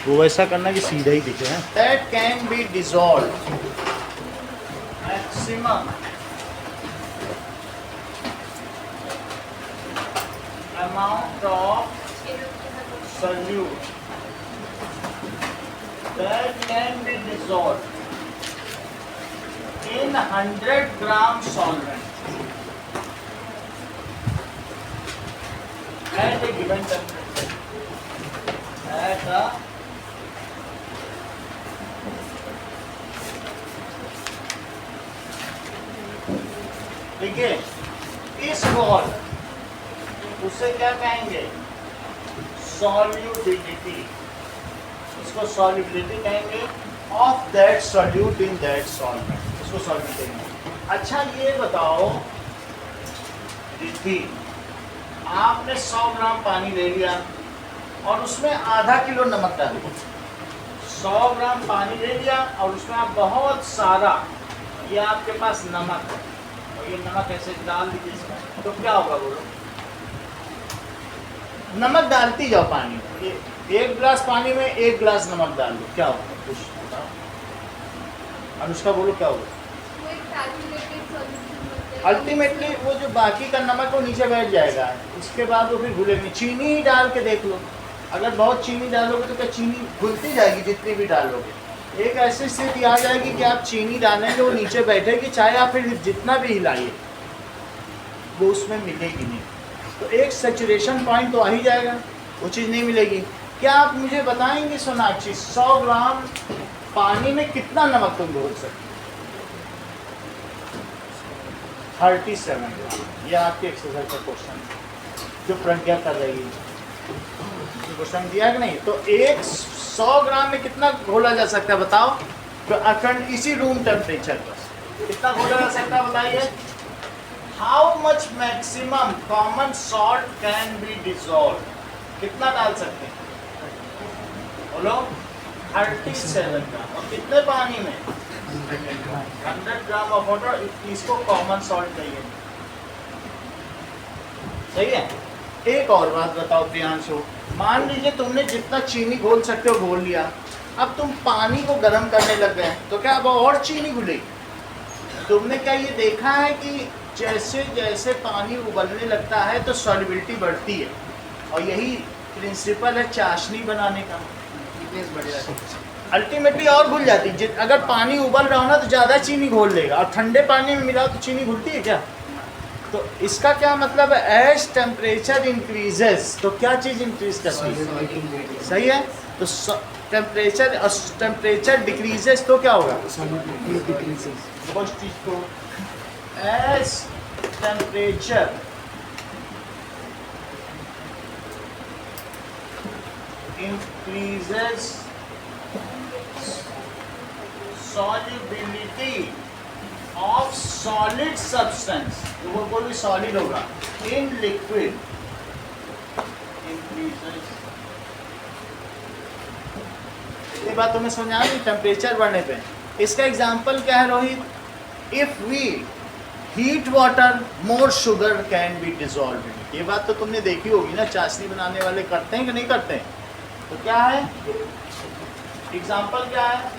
वो वैसा करना कि सीधा ही दिखे हैं। That can be dissolve maximum amount of solute that can be dissolved in 100 gram solvent at a given temperature. At a ठीक है, इस बॉल उसे क्या कहेंगे? सॉल्युबिलिटी। इसको सॉल्युबिलिटी कहेंगे of that solute in that solvent, इसको सॉल्युबिलिटी कहेंगे। अच्छा ये बताओ रिद्धि, आपने 100 ग्राम पानी ले लिया और उसमें आधा किलो नमक डाल दिया। 100 ग्राम पानी ले लिया और उसमें आप बहुत सारा, ये आपके पास नमक है और ये नमक ऐसे डाल दीजिए इसमें, तो क्या होगा बोलो? नमक डालती जाओ पानी में, एक गिलास पानी में 1 गिलास नमक डाल दो, क्या होगा? कुछ बताओ अनुष्का, बोलो क्या होगा? अल्टीमेटली वो जो बाकी का नमक वो नीचे बैठ जाएगा, उसके बाद वो फिर घुलेंगे। चीनी ही डाल के देख लो, अगर बहुत चीनी डालोगे तो क्या चीनी घुलती जाएगी? जितनी भी डालोगे एक ऐसी स्थिति आ जाएगी कि आप चीनी डालेंगे वो नीचे बैठेगी, चाहे आप फिर जितना भी हिलाइए वो उसमें मिलेगी नहीं। तो एक सैचुरेशन पॉइंट तो आ ही जाएगा, वो चीज़ नहीं मिलेगी। क्या आप मुझे बताएंगे सोनाक्षी, 100 ग्राम पानी में कितना नमक तुम घोल सकते? 37 ग्राम। यह आपके एक्सरसाइज का क्वेश्चन जो प्रज्ञा कर रही है, क्वेश्चन दिया कि नहीं? तो 100 ग्राम में कितना घोला जा सकता है बताओ? तो अखंड इसी रूम टेम्परेचर पर कितना घोला जा सकता है बताइए? How much maximum common salt can be dissolved? कितना डाल सकते हैं बोलो? 37 ग्राम। और कितने पानी में? 100 ग्राम ऑफ वाटर। इसको कॉमन सॉल्ट कहिए, सही है। एक और बात बताओ प्रियांशु, मान लीजिए तुमने जितना चीनी घोल सकते हो घोल लिया, अब तुम पानी को गर्म करने लग गए, तो क्या अब और चीनी घुलेगी? तुमने क्या ये देखा है कि जैसे जैसे पानी उबलने लगता है तो सॉल्युबिलिटी बढ़ती है, और यही प्रिंसिपल है चाशनी बनाने का। अल्टीमेटली और घुल जाती है। अगर पानी उबल रहा हो ना तो ज़्यादा चीनी घोल लेगा, और ठंडे पानी में मिलाओ तो चीनी घुलती है क्या? तो इसका क्या मतलब है? एज टेम्परेचर इंक्रीजेस तो क्या चीज़ इंक्रीज करती है? सही है। तो टेम्परेचर डिक्रीजेस तो क्या होगा? उस चीज़ को as temperature increases, solubility of solid substance, तो वो कोई भी सॉलिड होगा, in liquid increases। ये बात तुम्हें समझ आ रही? टेम्परेचर बढ़ने पे इसका एग्जांपल क्या है Rohit? If we heat water more sugar can be dissolve in it. ये बात तो तुमने देखी होगी ना, चाशनी बनाने वाले करते हैं कि नहीं करते हैं? तो क्या है एग्जाम्पल? क्या है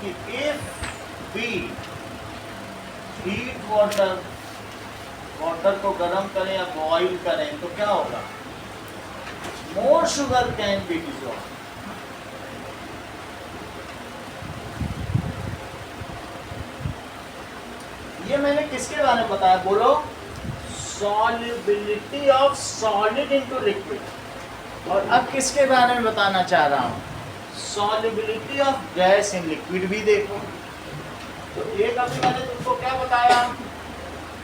कि इफ वी हीट वाटर, वाटर को गर्म करें या बॉईल करें तो क्या होगा? More sugar can be dissolve. ये मैंने किसके बारे में बताया बोलो? Solubility of solid into liquid. और अब किसके बारे में बताना चाह रहा हूँ? Solubility of gas in liquid भी देखो। तो एक अभी मैंने तुमको क्या बताया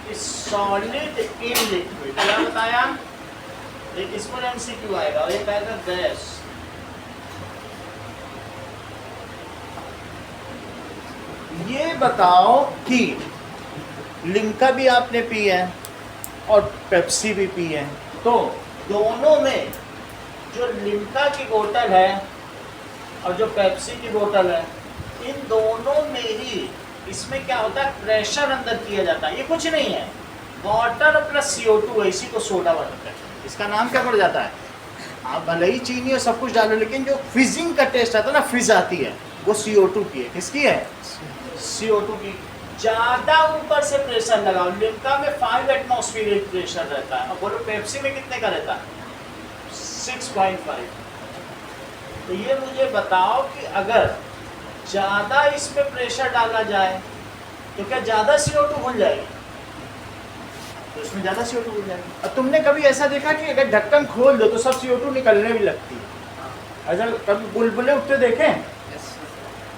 कि सॉलिड इन लिक्विड, क्या बताया? एक इसमें एमसीक्यू आएगा और एक आएगा गैस। ये बताओ कि लिम्का भी आपने पी है और पेप्सी भी पी है, तो दोनों में जो लिम्का की बोतल है और जो पेप्सी की बोतल है, इन दोनों में ही इसमें क्या होता है? प्रेशर अंदर किया जाता है। ये कुछ नहीं है, वाटर प्लस CO2 है, इसी को सोडा वाटर कहते हैं। इसका नाम क्या पड़ जाता है? आप भले ही चीनी और सब कुछ डालो, लेकिन जो फिजिंग का टेस्ट आता है ना, फिज आती है, वो CO2 की है। किसकी है? CO2 की। ज्यादा ऊपर से प्रेशर लगाओ। लिम्का में 5 एटमॉस्फेरिक प्रेशर रहता है, और बोलो पेप्सी में कितने का रहता है? 6.5। तो ये मुझे बताओ कि अगर ज्यादा इसमें प्रेशर डाला जाए तो क्या ज्यादा CO2 घुल जाएगी? तो इसमें ज्यादा CO2 घुल जाएगी। और तुमने कभी ऐसा देखा कि अगर ढक्कन खोल दो तो सब CO2 निकलने भी लगती है? ऐसा कभी बुलबुले उठते देखें?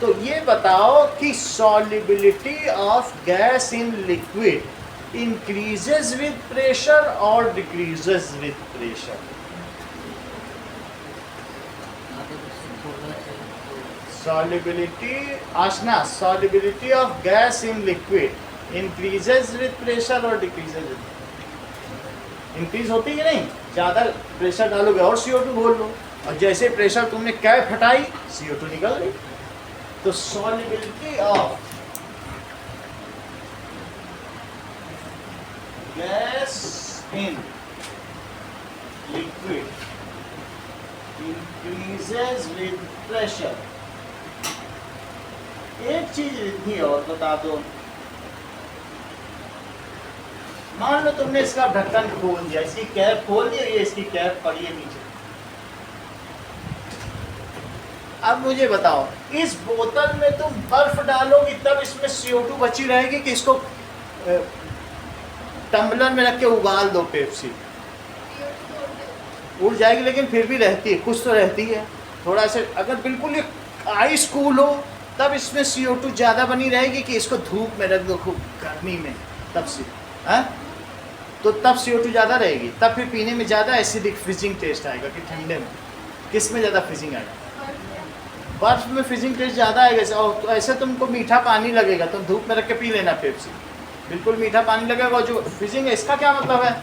तो ये बताओ कि solubility of gas in liquid increases with pressure और decreases with pressure? Solubility Aashna, solubility of gas in liquid increases with pressure और डिक्रीजेस विद, इंक्रीज होती है नहीं? ज्यादा प्रेशर डालोगे और CO2 घोल लो, और जैसे प्रेशर तुमने कैप हटाई CO2 निकल गई। तो solubility of gas in liquid increases with pressure. एक चीज लिखी और बता दो, मान लो तुमने इसका ढक्कन खोल दिया, इसकी कैप खोल दी, ये इसकी कैप पड़ी है नीचे। अब मुझे बताओ, इस बोतल में तुम बर्फ डालोगी तब इसमें CO2 बची रहेगी कि इसको टम्बलर में रख के उबाल दो पेप्सी? उड़ जाएगी, लेकिन फिर भी रहती है, कुछ तो रहती है थोड़ा सा। अगर बिल्कुल ये आइस कूल हो तब इसमें CO2 ज़्यादा बनी रहेगी कि इसको धूप में रख दो खूब गर्मी में, तब से है तो तब CO2 ज़्यादा रहेगी, तब फिर पीने में ज़्यादा एसिडिक फिजिंग टेस्ट आएगा कि ठंडे में? किस में ज़्यादा फिजिंग आएगा? बर्फ में फिजिंग टेस्ट ज़्यादा आएगा। और तो ऐसे तुमको मीठा पानी लगेगा, तुम धूप में रख के पी लेना पेप्सी, बिल्कुल मीठा पानी लगेगा। जो फिजिंग है इसका क्या मतलब है?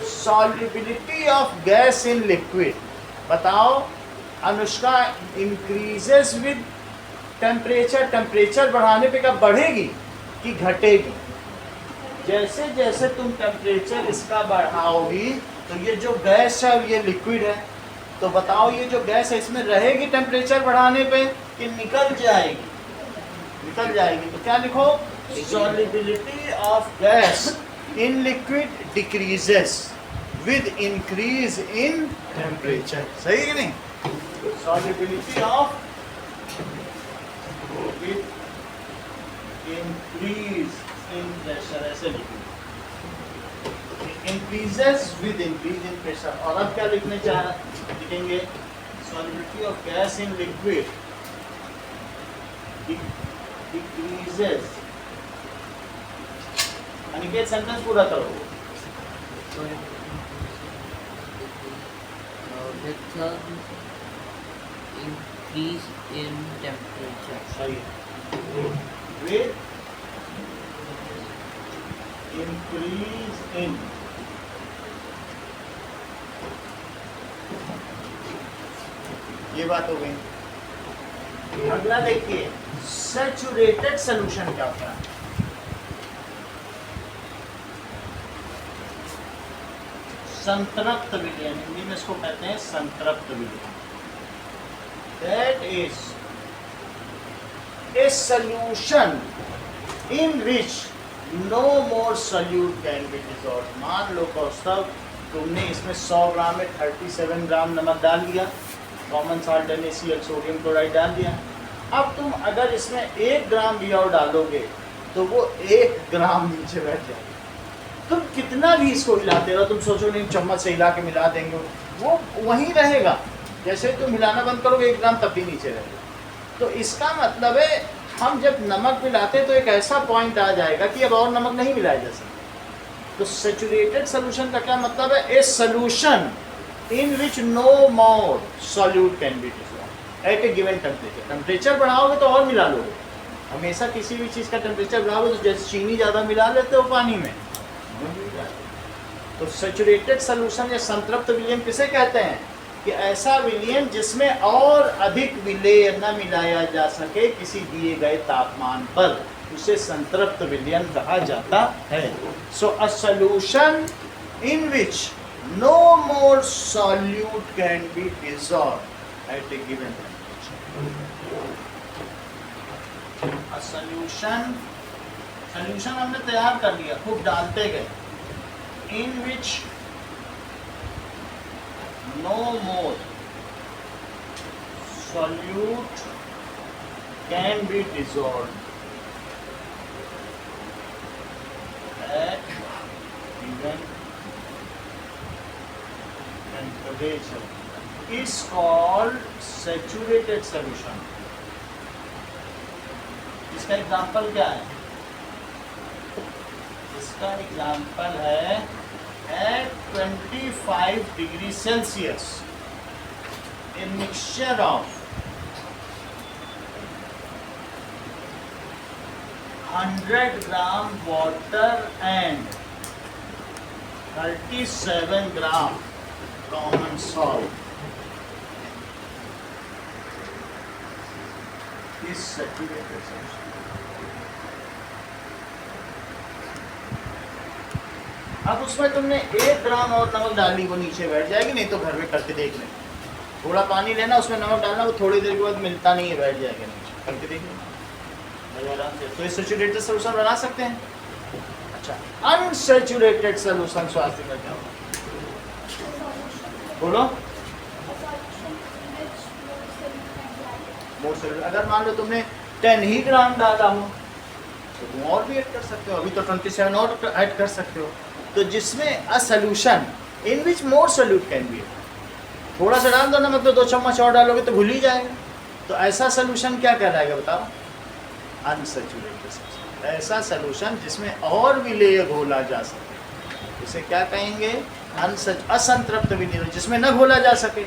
Solubility of gas in liquid. बताओ Anushka, increases with temperature, temperature बढ़ाने पे क्या बढ़ेगी कि घटेगी? जैसे जैसे तुम टेम्परेचर इसका बढ़ाओगी तो ये जो गैस है ये लिक्विड है, तो बताओ ये जो गैस है इसमें रहेगी टेम्परेचर बढ़ाने पे कि निकल जाएगी? निकल जाएगी। तो क्या लिखो? Solubility of gas in liquid decreases with increase in temperature. सही है कि नहीं? Solubility of with increase in pressure, ऐसे लिखेंगे, increases with increase in pressure. और अब क्या लिखने चाह रहे, लिखेंगे solubility of gas in liquid decreases. Aniket sentence पूरा करो। increase in temperature. सही है। With increase in ये बात हो गई। अगला देखिए, सैचुरेटेड सॉल्यूशन क्या होता है? संतृप्त विलयन, हिंदी में इसको कहते हैं संतृप्त विलयन। That is a solution in which no more solute can be dissolved. मान लो कौस्तव, तुमने इसमें 100 ग्राम में 37 ग्राम नमक डाल दिया, common salt NaCl sodium chloride डाल दिया। अब तुम अगर इसमें 1 ग्राम भी और डालोगे तो वो 1 ग्राम नीचे बैठ जाएगा। तुम कितना भी इसको हिलाते रहो, तुम सोचो नहीं चम्मच से हिला के मिला देंगे, वो वहीं रहेगा। जैसे तुम हिलाना बंद करोगे 1 ग्राम तब भी नीचे रहेगा। तो इसका मतलब है हम जब नमक मिलाते तो एक ऐसा पॉइंट आ जाएगा कि अब और नमक नहीं मिलाया जा सकता। तो सैचुरेटेड सॉल्यूशन का क्या मतलब है? A solution in which no more solute can be dissolved at a given temperature. Temperature बढ़ाओगे तो और मिला लोगे। हमेशा किसी भी चीज़ का टेम्परेचर बढ़ाओगे तो जैसे चीनी ज़्यादा मिला लेते हो पानी में, तो सैचुरेटेड सॉल्यूशन या संतृप्त विलयन किसे कहते हैं? कि ऐसा विलयन जिसमें और अधिक विलेय न मिलाया जा सके किसी दिए गए तापमान पर, उसे संतृप्त विलयन कहा जाता है। So a solution in which no more solute can be dissolved at a given temperature. A solution हमने तैयार कर लिया, खूब डालते गए, in which no more solute can be dissolved at given temperature is called saturated solution. इसका example क्या है? इसका एग्जाम्पल है at 25 degree Celsius a mixture of 100 gram water and 37 gram common salt is saturated solution. अब उसमें तुमने 1 ग्राम और नमक डाल दी, वो नीचे बैठ जाएगी, नहीं तो घर में करके देख लें। थोड़ा पानी लेना, उसमें नमक डालना, वो थोड़ी देर के बाद मिलता नहीं है, बैठ जाएगा नीचे, करके देख लेना आराम से। तो ये सैचुरेटेड सॉल्यूशन बना सकते हैं। अच्छा, अनसैचुरेटेड सॉल्यूशन स्वास्थ्य का क्या होगा? बोलो। अगर मान लो तुमने 10 ही ग्राम डाला हो तो तुम और भी ऐड कर सकते हो, अभी तो 27 और ऐड कर सकते हो। तो जिसमें अ solution in which more solute can be, थोड़ा सा डाल दो ना, मतलब 2 चम्मच और डालोगे तो भूल ही जाएगा। तो ऐसा सॉल्यूशन क्या कहलाएगा बताओ? Unsaturated solution. ऐसा सॉल्यूशन जिसमें और भी लेयर घोला जा सके, उसे क्या कहेंगे? असंतृप्त भी नहीं, जिसमें न घोला जा सके।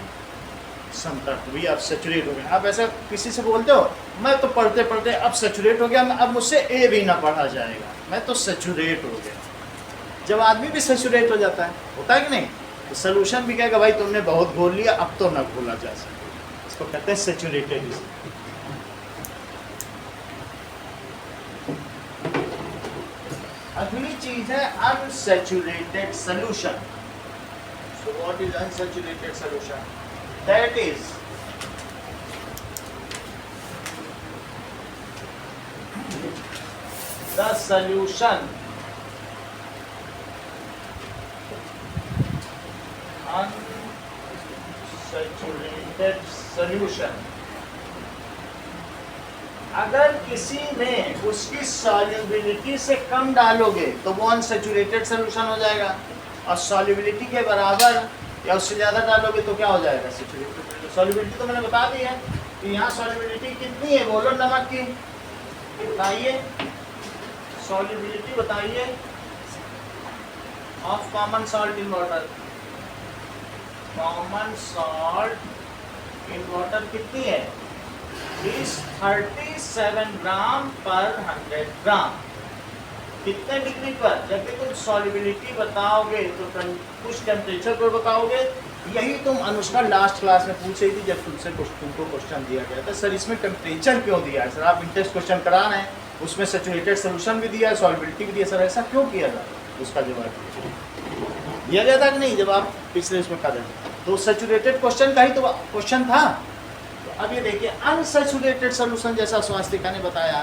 संतृप्त भी, अब सैचुरेट हो गया। आप ऐसा किसी से बोलते हो, मैं तो पढ़ते पढ़ते अब सैचुरेट हो गया, अब मुझसे ए भी ना पढ़ा जाएगा, मैं तो सैचुरेट हो गया। जब आदमी भी सैचुरेट हो जाता है, होता है कि नहीं? तो सोल्यूशन भी कहेगा भाई तुमने बहुत घोल लिया, अब तो ना घोला जा सके। इसको कहते हैं सैचुरेटेड। अगली चीज है unsaturated solution. So what is unsaturated solution? That is the solution unsaturated solution। अगर किसी में उसकी सॉल्युबिलिटी से कम डालोगे तो वो अनसैचुरेटेड सोल्यूशन हो जाएगा, और सॉल्युबिलिटी के बराबर या उससे ज़्यादा डालोगे तो क्या हो जाएगा? सैचुरेटेड। सॉल्युबिलिटी तो मैंने बता दी है कि यहाँ सॉल्युबिलिटी कितनी है, बोलो नमक की, बताइए सॉल्युबिलिटी, बताइए of common salt in water. Common salt in water कितनी है? इज 37 ग्राम पर 100 ग्राम। कितने डिग्री पर? जब भी तुम सॉल्युबिलिटी बताओगे तो कुछ टेम्परेचर पर बताओगे। यही तुम अनुष्का लास्ट क्लास में पूछ रही थी जब तुमसे तुमको क्वेश्चन दिया गया था, सर इसमें टेम्परेचर क्यों दिया है? सर आप इंटेस्ट क्वेश्चन करा रहे हैं, उसमें सैचुरेटेड सोल्यूशन भी दिया है, सॉल्युबिलिटी भी दिया, सर ऐसा क्यों किया था? उसका जवाब दिया गया था कि नहीं जब आप पिछले इसमें कर रहे थे? तो सैचुरेटेड क्वेश्चन का ही तो क्वेश्चन था। तो अब ये देखिए अनसैचुरेटेड सोल्यूशन, जैसा स्वास्थ्यिका ने बताया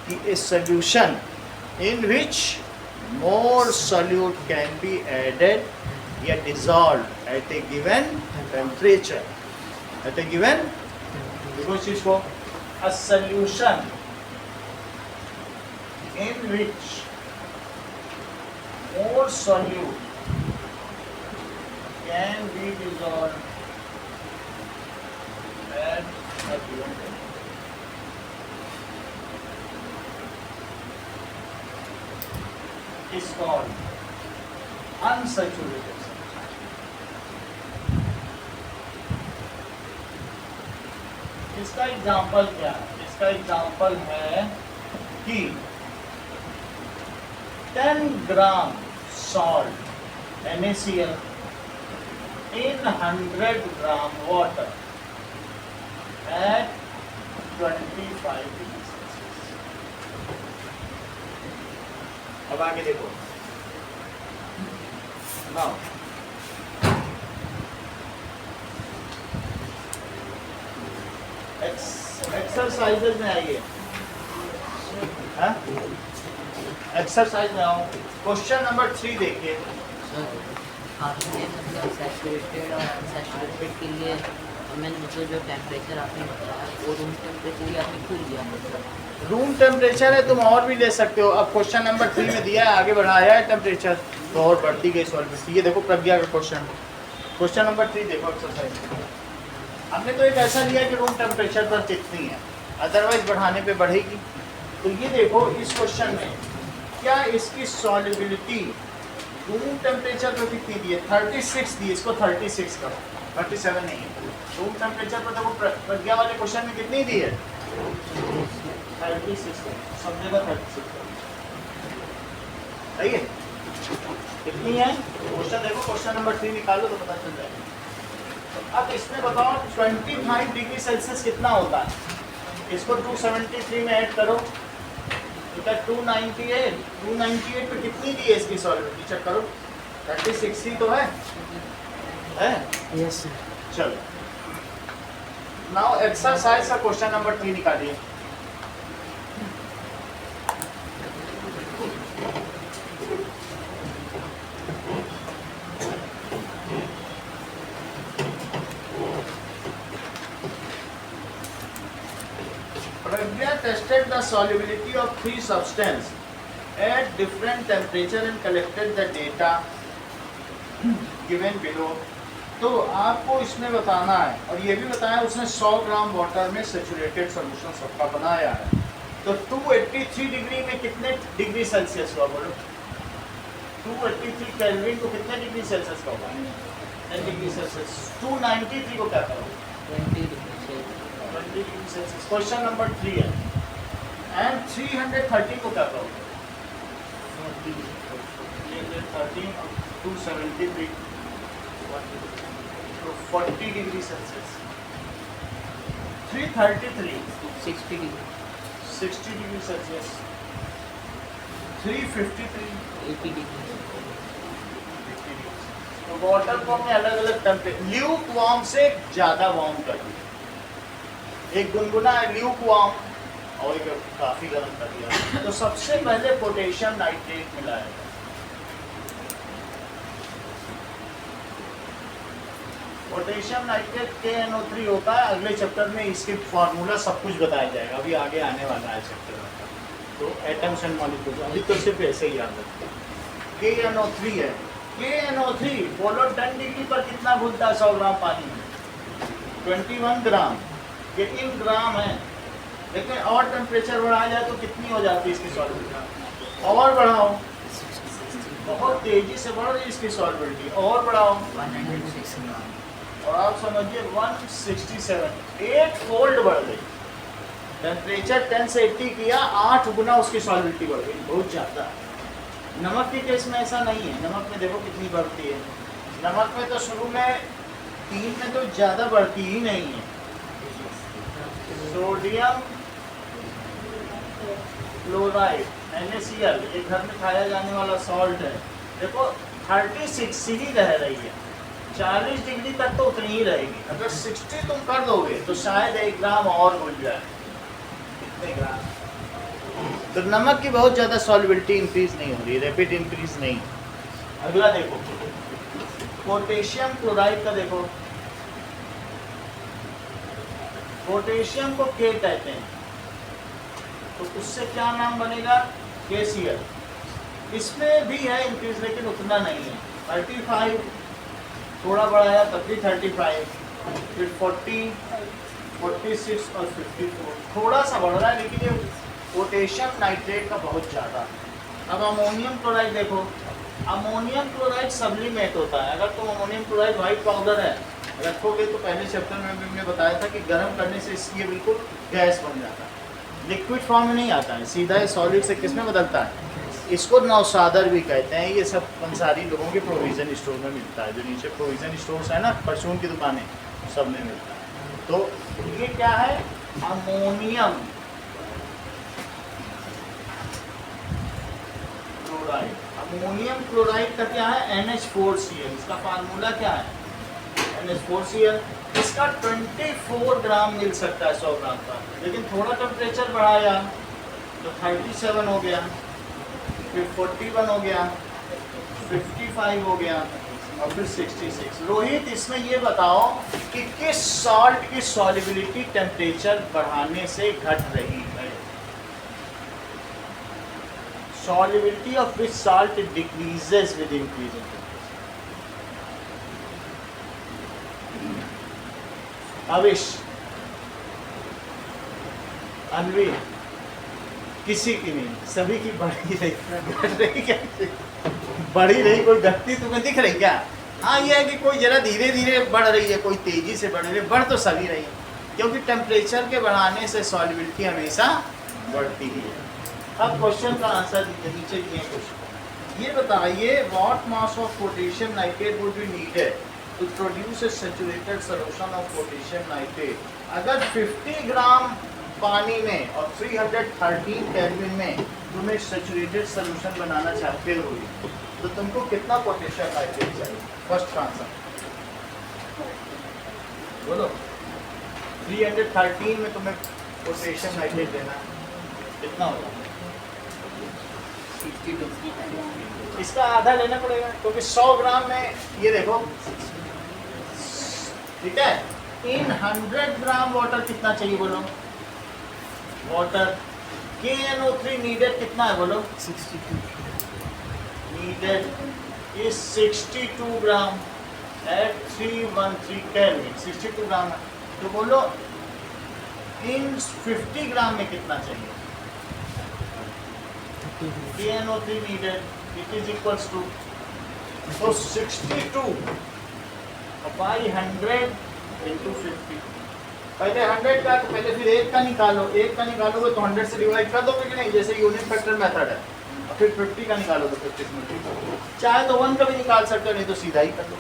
कि a solution in which more solute can be added yet dissolved at a given temperature. At a given, because is for a solution in which more solute can be dissolved at a given temperature. Is called unsaturated solution। इसका example क्या है? इसका example है कि 10 gram salt NaCl in 100 gram water at 25 degrees। अब आगे देखो। Now exercises में आइए, एक्सरसाइज में आओ। क्वेश्चन नंबर 3 देखिए। आपने मतलब सैचुरेटेड और अनसैचुरेटेड के लिए मैंने मतलब जो टेम्परेचर आपने बताया वो रूम टेम्परेचर ही आपने क्यों लिया मतलब? रूम टेम्परेचर है, तुम और भी ले सकते हो। अब क्वेश्चन नंबर 3 में दिया है, आगे बढ़ाया है टेम्परेचर, तो और बढ़ती गई सॉल्वेंसी। ये देखो प्रज्ञा का क्वेश्चन, क्वेश्चन नंबर 3 देखो एक्सरसाइज। हमने तो एक ऐसा लिया कि रूम टेम्परेचर पर कितनी है, अदरवाइज बढ़ाने पे बढ़ेगी। तो ये देखो इस क्वेश्चन में क्या इसकी सॉल्युबिलिटी रूम टेम्परेचर पर कितनी दी है, 36 दी, इसको 36 करो, 37 नहीं है। रूम टेम्परेचर पर देखो प्रज्ञा वाले क्वेश्चन में कितनी दी है, 36, सब जगह 36 सही है। कितनी है क्वेश्चन देखो, क्वेश्चन नंबर 3 निकालो तो पता चल जाएगा। अब इसमें बताओ 25 डिग्री सेल्सियस कितना होता है, इसको 273 में ऐड करो तो क्या 298 पे कितनी दी है इसकी सॉल्युबिलिटी, चेक करो। 36 ही तो है यस सर। चलो नाउ एक्सरसाइज का क्वेश्चन नंबर 3 निकालिए। Pragya tested the solubility of 3 substances at different temperature and collected the data given below। तो आपको इसमें बताना है, और ये भी बताया उसने 100 ग्राम वाटर में सैचुरेटेड सॉल्यूशन सबका बनाया है। तो 283 डिग्री में कितने डिग्री सेल्सियस का, बोलो 283 केल्विन को कितने डिग्री सेल्सियस का होगा, 10 डिग्री सेल्सियस। 293 को क्या करो, 20 डिग्री सेल्सियस। क्वेश्चन नंबर 3 है। एंड 330 को क्या करोगे, 313 और 273 तो 40 degree Celsius. 333 60 degree 60 degree Celsius. 353 80 degree. तो वाटर को हमने अलग अलग टेम्परेचर, ल्यूक वार्म से ज़्यादा वार्म कर दिया, एक गुनगुना है ल्यूक वार्म और एक काफ़ी गर्म कर दिया। तो सबसे पहले पोटेशियम नाइट्रेट मिलाया, पोटेशियम नाइट्रेट KNO3 होता है। अगले चैप्टर में इसके फार्मूला सब कुछ बताया जाएगा, अभी आगे आने वाला है चैप्टर में। तो एटम्स एंड मॉलिक्यूल्स अभी तो सिर्फ ऐसे ही याद रखते हैं। KNO3 है, KNO3 बोलो 10 डिग्री पर कितना घुलता है 100 ग्राम पानी में, 21 ग्राम। ये इन ग्राम है, लेकिन और टेम्परेचर बढ़ाया जाए तो कितनी हो जाती है इसकी सॉल्युबिलिटी, और बढ़ाओ, बहुत तेजी से बढ़ रही है इसकी सॉल्युबिलिटी, और बढ़ाओ 106 ग्राम। और आप समझिए 167, 8 फोल्ड बढ़ गई। टेम्परेचर 10 से 80 किया, 8 गुना उसकी सॉल्युबिलिटी बढ़ गई, बहुत ज़्यादा। नमक के केस में ऐसा नहीं है, नमक में देखो कितनी बढ़ती है। नमक में तो शुरू में 3 में तो ज़्यादा बढ़ती ही नहीं है। सोडियम क्लोराइड NaCl, ये घर में खाया जाने वाला सॉल्ट है, देखो 36 ही रह रही है, 40 डिग्री तक तो उतनी ही रहेगी। अगर 60 तुम कर दोगे तो शायद 1 ग्राम और घुल जाए, कितने ग्राम। तो नमक की बहुत ज़्यादा सॉल्युबिलिटी इंक्रीज नहीं हो रही, रैपिड इंक्रीज नहीं। अगला देखो पोटेशियम क्लोराइड का, देखो पोटेशियम को K कहते हैं, तो उससे क्या नाम बनेगा, KCl। इसमें भी है इंक्रीज, लेकिन उतना नहीं है। 35 थोड़ा बढ़ाया तब भी 35, फिर 40, 46 और 54 थोड़ा सा बढ़ रहा है, लेकिन ये पोटेशियम नाइट्रेट का बहुत ज़्यादा। अब अमोनियम क्लोराइड देखो, अमोनियम क्लोराइड सब्लिमेट होता है। अगर तुम अमोनियम क्लोराइड वाइट पाउडर है रखोगे तो पहले चैप्टर में हमने बताया था कि गर्म करने से इसकी बिल्कुल गैस बन जाता है, लिक्विड फॉर्म में नहीं आता है, सीधा ही सॉलिड से किस में बदलता है। इसको नौसादर भी कहते हैं। ये सब पंसारी लोगों के प्रोविज़न स्टोर में मिलता है, जो नीचे प्रोविज़न स्टोर्स है ना, परचून की दुकानें, सब में मिलता है। तो ये क्या है, अमोनियम क्लोराइड। अमोनियम क्लोराइड का क्या है, NH4Cl। इसका फार्मूला क्या है, NH4Cl। इस इसका 24 ग्राम मिल सकता है 100 ग्राम का, लेकिन थोड़ा टेम्परेचर बढ़ाया तो 37 हो गया, फिर 41 हो गया, 55 हो गया और फिर 66। रोहित इसमें ये बताओ कि किस सॉल्ट की सॉल्युबिलिटी टेम्परेचर बढ़ाने से घट रही है? Solubility of which salt decreases with increasing temperature? अविश, अनवी, किसी की नहीं, सभी की बढ़ी रही, घट रही क्या? बढ़ी रही, कोई घटती तुम्हें दिख रही क्या? हाँ, ये है कि कोई जरा धीरे धीरे बढ़ रही है, कोई तेजी से बढ़ रही है, बढ़ तो सभी रही है, क्योंकि टेम्परेचर के बढ़ाने से सॉल्युबिलिटी हमेशा बढ़ती ही है। अब क्वेश्चन का आंसर नीचे दिए क्वेश्चन। ये बताइए what mass of potassium nitrate would be needed to produce a saturated solution of potassium nitrate. अगर 50 ग्राम पानी में और 313 केल्विन में तुम्हें सैचुरेटेड सॉल्यूशन बनाना चाहते हो तो तुमको कितना पोटेशियम नाइट्रेट चाहिए? फर्स्ट आंसर बोलो। 313 में तुम्हें पोटेशियम नाइट्रेट देना कितना होगा? 62। इसका आधा लेना पड़ेगा, क्योंकि 100 ग्राम में ये देखो, ठीक है, इन 100 ग्राम वाटर कितना चाहिए बोलो? वाटर KNO3 नीडेड कितना है बोलो? 62 needed is 62 gram at 313 kelvin, 62 gram है। तो बोलो इन 50 ग्राम में कितना चाहिए? KNO3 needed, it is equals to, so 62 by 100 into 50। पहले 100 का तो पहले फिर 1 का निकालो, 1 का निकालोगे तो 100 से डिवाइड कर दोगे कि नहीं, जैसे यूनिट फैक्टर मेथड है। और फिर 50 का निकालोगे 50 से मल्टीप्लाई, चाहे तो 1 का भी निकाल सकते हो, नहीं तो सीधा ही कर दो।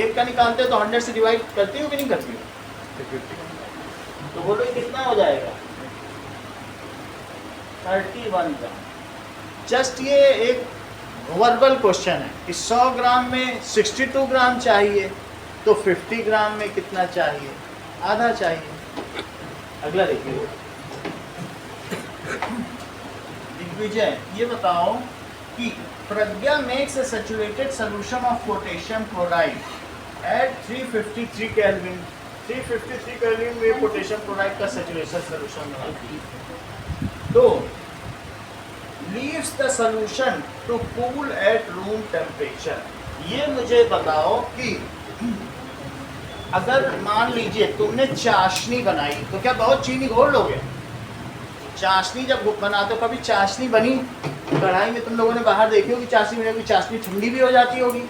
1 का निकालते हो तो 100 से डिवाइड करती हो कि नहीं करती हो? फिर 50 तो बोलो कितना हो जाएगा? 31 ग्राम। जस्ट ये एक वर्बल क्वेश्चन है कि 100 ग्राम में 62 ग्राम चाहिए तो 50 ग्राम में कितना चाहिए? आधा चाहिए। अगला देखिए, दिग्विजय ये बताओ कि Pragya makes a saturated solution of potassium chloride at 353 kelvin. 353 kelvin में पोटेशियम क्लोराइड का सैचुरेशन सॉल्यूशन बनाती है तो leaves the solution to cool at room temperature। ये मुझे बताओ कि अगर मान लीजिए तुमने चाशनी बनाई तो क्या बहुत चीनी घोल लोगे? चाशनी जब बनाते हो, कभी चाशनी बनी कढ़ाई में, तुम लोगों ने बाहर देखी होगी चाशनी बनी, चाशनी ठंडी भी हो जाती होगी।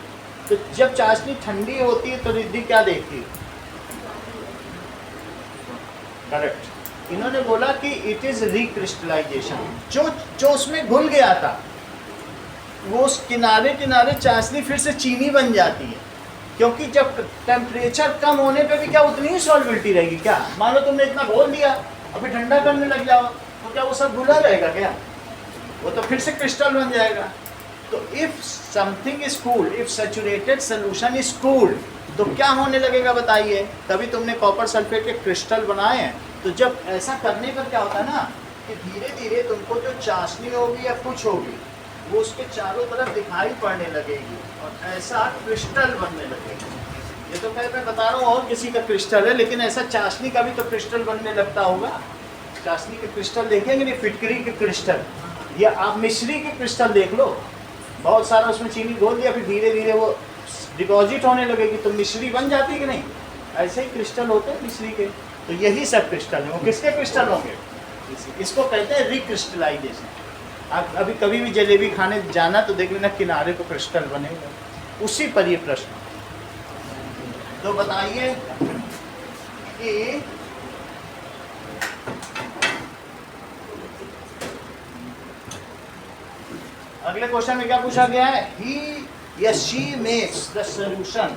तो जब चाशनी ठंडी होती है तो रिद्धि क्या देखती है? करेक्ट, इन्होंने बोला कि इट इज रिक्रिस्टलाइजेशन। जो उसमें घुल गया था वो उस किनारे किनारे चाशनी फिर से चीनी बन जाती है, क्योंकि जब टेम्परेचर कम होने पे भी क्या उतनी ही सॉल्युबिलिटी रहेगी क्या? मान लो तुमने इतना घोल दिया, अभी ठंडा करने लग जाओ तो क्या वो सब घुला रहेगा क्या? वो तो फिर से क्रिस्टल बन जाएगा। तो if something is cooled, if saturated solution is cooled, तो क्या होने लगेगा बताइए? तभी तुमने कॉपर सल्फेट के क्रिस्टल बनाए हैं। तो जब ऐसा करने पर क्या होता है ना कि धीरे धीरे तुमको जो चाशनी होगी या कुछ होगी वो उसके चारों तरफ दिखाई पड़ने लगेगी और ऐसा क्रिस्टल बनने लगेगा। ये तो मैं बता रहा हूँ और किसी का क्रिस्टल है, लेकिन ऐसा चाशनी का भी तो क्रिस्टल बनने लगता होगा। चाशनी के क्रिस्टल देखेंगे नहीं, फिटकरी के क्रिस्टल या आप मिश्री के क्रिस्टल देख लो, बहुत सारा उसमें चीनी घोल दिया, फिर धीरे धीरे वो डिपॉजिट होने लगेगी तो मिश्री बन जाती है कि नहीं? ऐसे ही क्रिस्टल होते हैं मिश्री के। तो यही सब क्रिस्टल है। वो किसके क्रिस्टल होंगे? इसको कहते हैं रिक्रिस्टलाइजेशन। आप अभी कभी भी जलेबी खाने जाना तो देख लेना किनारे को क्रिस्टल बने हुए, उसी पर ये प्रश्न। तो बताइए कि अगले क्वेश्चन में क्या पूछा गया है? ही या she makes the solution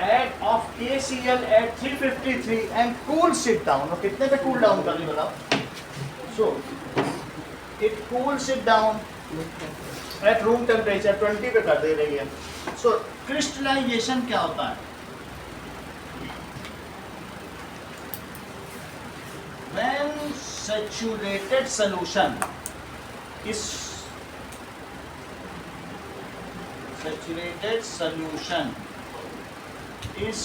at of KCl at 353 and cools it down। और कितने पे कूल डाउन कर रही बताओ? So it cools it down at room temperature 20 पे कर दे रही है। So crystallization क्या होता है? Saturated solution is saturated solution is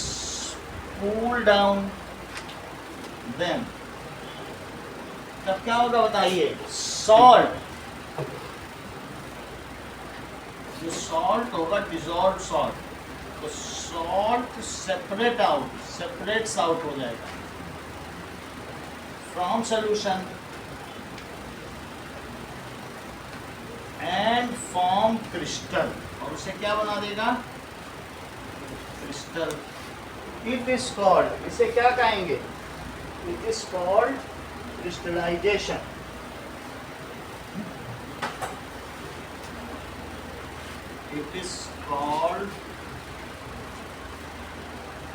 cool down then, तब क्या होगा बताइए? सॉल्ट, जो सॉल्ट होगा डिजॉल्व सॉल्ट, तो सॉल्ट सेपरेट्स आउट हो जाएगा from solution and form crystal, और उसे क्या बना देगा? क्रिस्टल। इट इज कॉल्ड, इसे क्या कहेंगे? It is called crystallization. It is called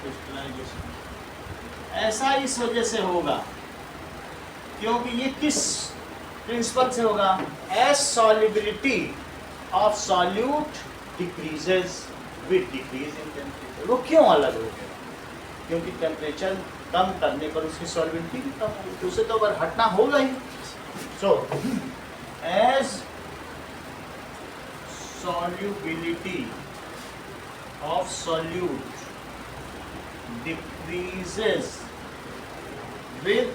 crystallization. ऐसा इस वजह से होगा क्योंकि ये किस प्रिंसिपल से होगा? As solubility of solute decreases with decrease in temperature. वो क्यों अलग हो गया? क्योंकि टेम्परेचर कम करने पर उसकी सॉल्युबिलिटी भी कम होगी, तो उसे तो अगर हटना होगा ही। So as solubility of solute decreases with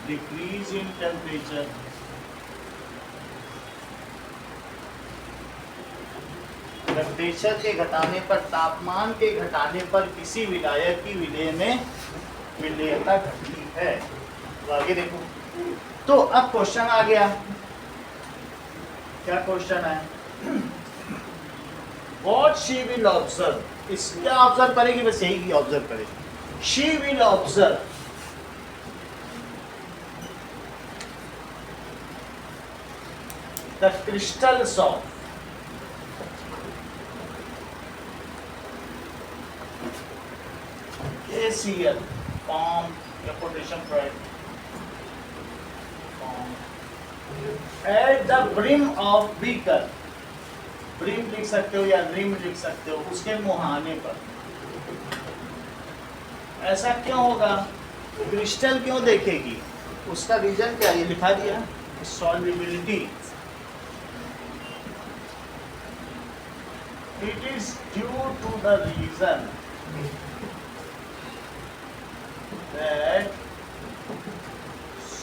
decrease in temperature, temperature के घटाने पर, तापमान के घटाने पर किसी विलायक की विलेय में विलेयता घटती है। तो आगे देखो, तो अब क्वेश्चन आ गया, क्या क्वेश्चन है? What she will observe, इस क्या ऑब्जर्व करेगी? बस यही की ऑब्जर्व करेगी। She will observe the crystals of KCl form या potassium chloride form at the brim of beaker, brim लिख सकते हो या rim लिख सकते हो, उसके मुहाने पर। ऐसा क्यों होगा? क्रिस्टल क्यों देखेगी? उसका रीजन क्या? ये लिखा दिया, solubility. It is due to the reason that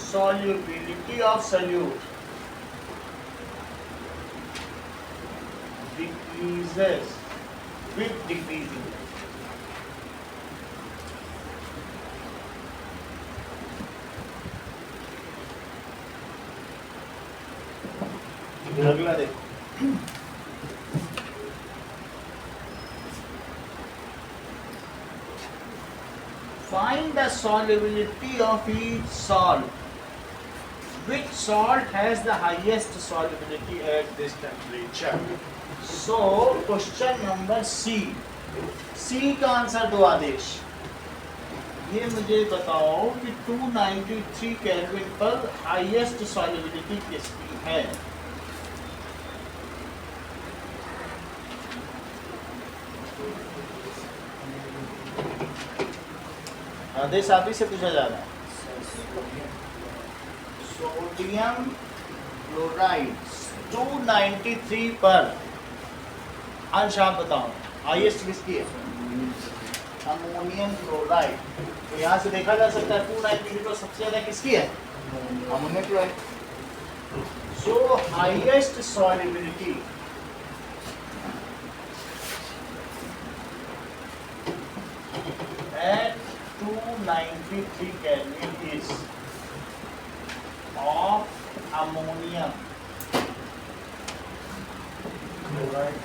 solubility of solute decreases with decreasing. अगला देखो, find the solubility of each salt. Which salt has the highest solubility at this temperature? So question number C. C का answer दो आदेश। ये मुझे बताओ कि 293 kelvin पर highest solubility किसकी है? आदेश आप ही से पूछा जा रहा है। सोडियम क्लोराइड 293 पर, अंश आप बताओ हाईएस्ट किसकी है? Ammonium chloride. तो यहाँ से देखा जा सकता है 293 पर सबसे ज्यादा किसकी है? Ammonium chloride. So highest solubility at 293 Kelvin is of ammonium chloride.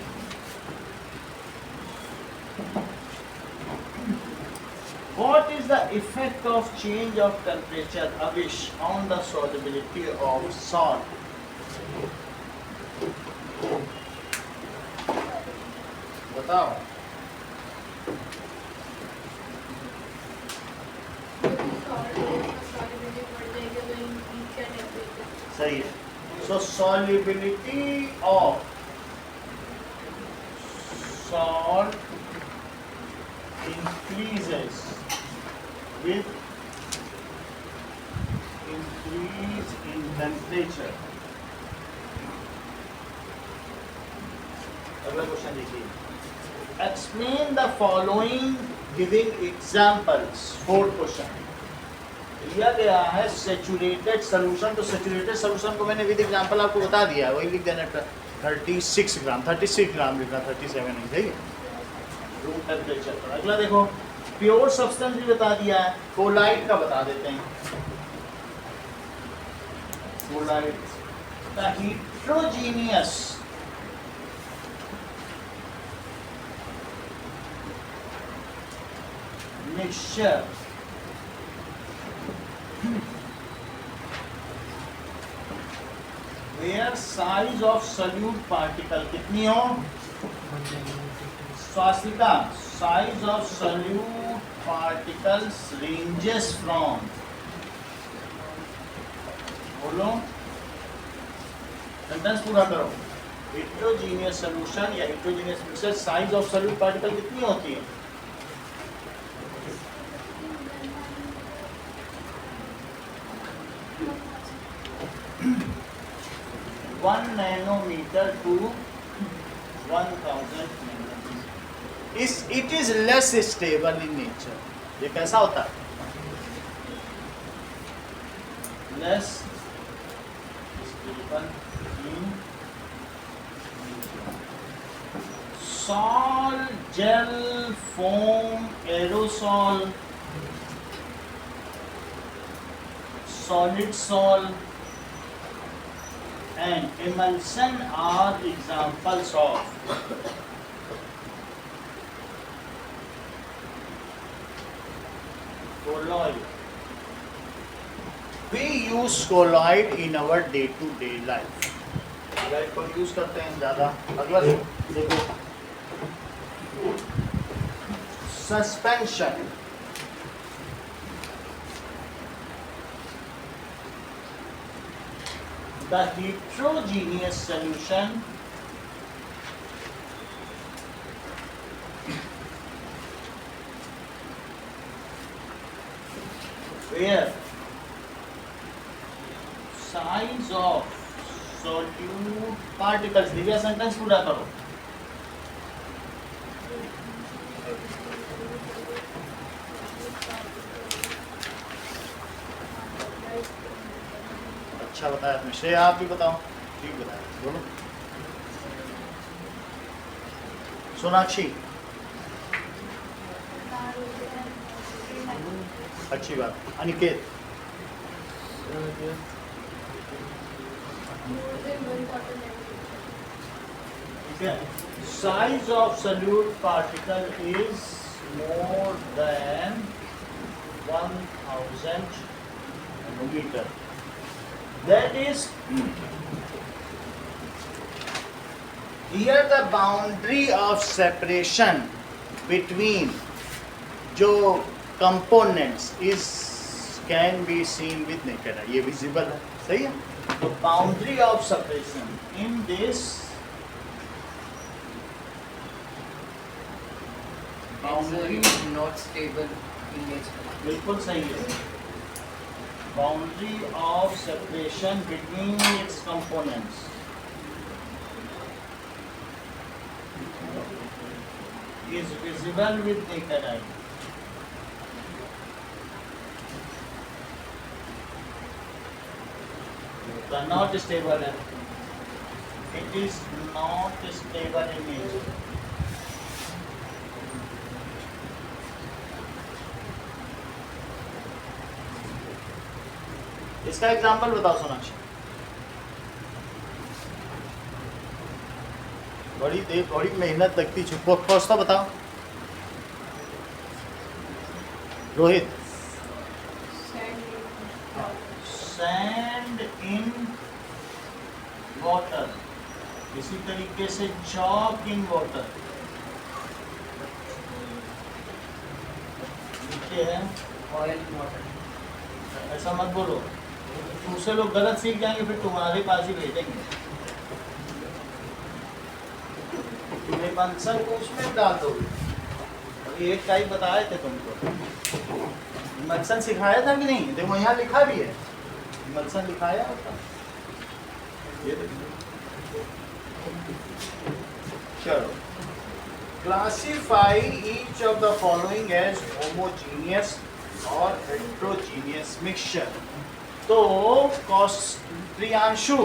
What is the effect of change of temperature, Avish, on the solubility of salt? बताओ। सही है। So solubility of salt increases with temperature. अगला question देखिए, explain the following giving examples. Fourth question दिया गया है saturated solution, तो saturated solution को मैंने विद एग्जांपल आपको बता दिया है, वही लिख देना 36 ग्राम, 36 ग्राम लिखना, 37 नहीं, सही है रूम टेम्परेचर पर। अगला देखो, प्योर सब्सटेंस भी बता दिया है, कोलाइड का बता देते हैं। Colloid the heterogeneous mixture where size of solute particle कितनी हो? Swastika, size of solute particles ranges from, बोलो सेंटेंस पूरा करो। heterogeneous solution या heterogeneous mixture size of solute particle कितनी होती है? 1 nanometer to 1000 nanometer। It is less stable in nature। ये कैसा होता है? Less stable in sol, gel, foam, aerosol, solid sol and emulsion are examples of colloid। We use colloid in our day-to-day life। colloid को use करते हैं ज्यादा। अगला देखो, suspension. The heterogeneous solution where size of solute particles, Divya sentence पूरा करो। अच्छा बताया आपने, श्रेया आप भी बताओ। ठीक बताया, बोलो। सोनाक्षी, अच्छी बात। अनिकेत, ठीक है। Size of solute particle is more than 1000 nanometre. That is, here the boundary of separation between जो components is can be seen with naked eye। ये visible है, सही है। तो boundary of separation in this boundary is not stable in nature। बिल्कुल सही है। Boundary of separation between its components is visible with naked eye। The not stable है, it is not stable in nature। इसका example बताओ सोनाक्षी। बड़ी मेहनत लगती है, खोजता बताओ। रोहित, सैंड इन वाटर, इसी तरीके से चॉक इन वाटर, नीचे है ऑयल वाटर। ऐसा मत बोलो, दूसरे लोग गलत सीख जाएंगे, फिर तुम्हारे पास ही भेजेंगे। तुम्हें आंसर को उसमें डाल दोगे। अभी एक टाइप बताए थे तुमको, इमल्सन सिखाया था कि नहीं? देखो यहाँ लिखा भी है, इमल्सन दिखाया होता, ये देखिए। चलो, classify each of the following as homogeneous और हेट्रोजीनियस मिक्सचर। तो प्रियांशु,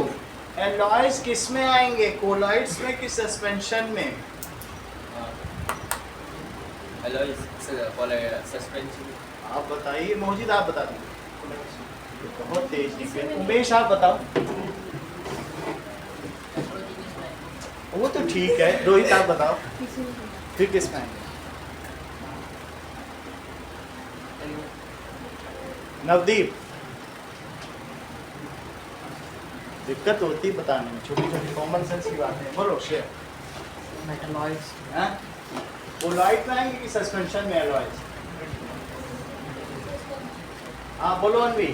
एलॉयज किस में आएंगे, कोलॉइड्स में कि सस्पेंशन में? सस्पेंशन। आप बताइए, मोजिद आप बता दीजिए, बहुत तेज निकले। उमेश आप बताओ। वो तो ठीक है, रोहित आप बताओ फिर किस में आएंगे? नवदीप, दिक्कत होती बताने में, छोटी छोटी कॉमन सेंस की बातें। बोलो शेयर। मेटलॉइड्स। कोलॉइड में आएंगे कि सस्पेंशन में एलॉयज? हाँ बोलो अनवी।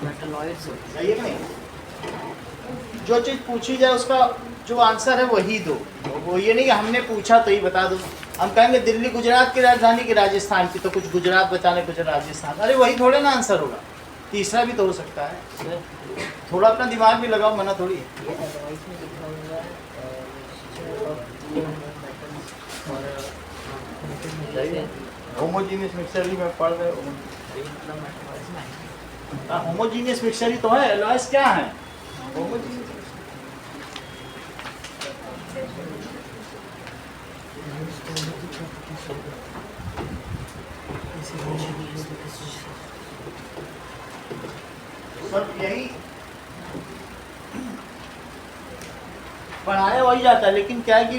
मेटलॉइड्स सही है कि नहीं? जो चीज़ पूछी जाए उसका जो आंसर है वही दो। वो ये नहीं कि हमने पूछा तो ही बता दो। हम कहेंगे दिल्ली गुजरात की राजधानी की राजस्थान की, तो कुछ गुजरात बचाने कुछ राजस्थान, अरे वही थोड़े ना आंसर होगा। तीसरा भी तो हो सकता है। थोड़ा अपना दिमाग भी लगाओ, मना थोड़ी है। ये एलॉइड्स में लिखा हुआ है मिक्सचर ऑफ टू मेटल्स और होमोजीनियस मिक्सचर ही में पढ़ रहे हो। मतलब मेटलॉइड्स में आएंगे। होमोजीनियस मिक्सचर ही तो है। एलॉयज क्या है? होमोजीनियस। सब यही पढ़ाया वही जाता है, लेकिन क्या है कि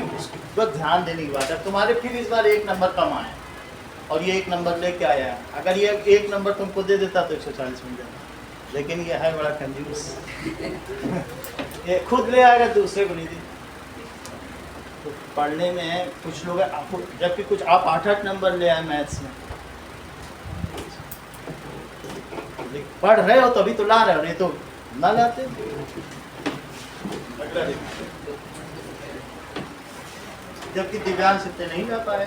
बस ध्यान देने की बात है। तुम्हारे फिर इस बार 1 नंबर कम आया और ये 1 नंबर लेके आया है। अगर ये 1 नंबर तुमको दे देता तो 140 मिल जाता, लेकिन ये है बड़ा कंजूस। ये खुद ले आएगा, दूसरे को नहीं दे। तो पढ़ने में है कुछ लोग आपको, जबकि कुछ आप 8-8 नंबर ले आए मैथ्स में, पढ़ रहे हो तभी तो ला रहे हो, नहीं तो ना लाते। अगला देखिए, जबकि दिव्यांश इतने नहीं ला पाए।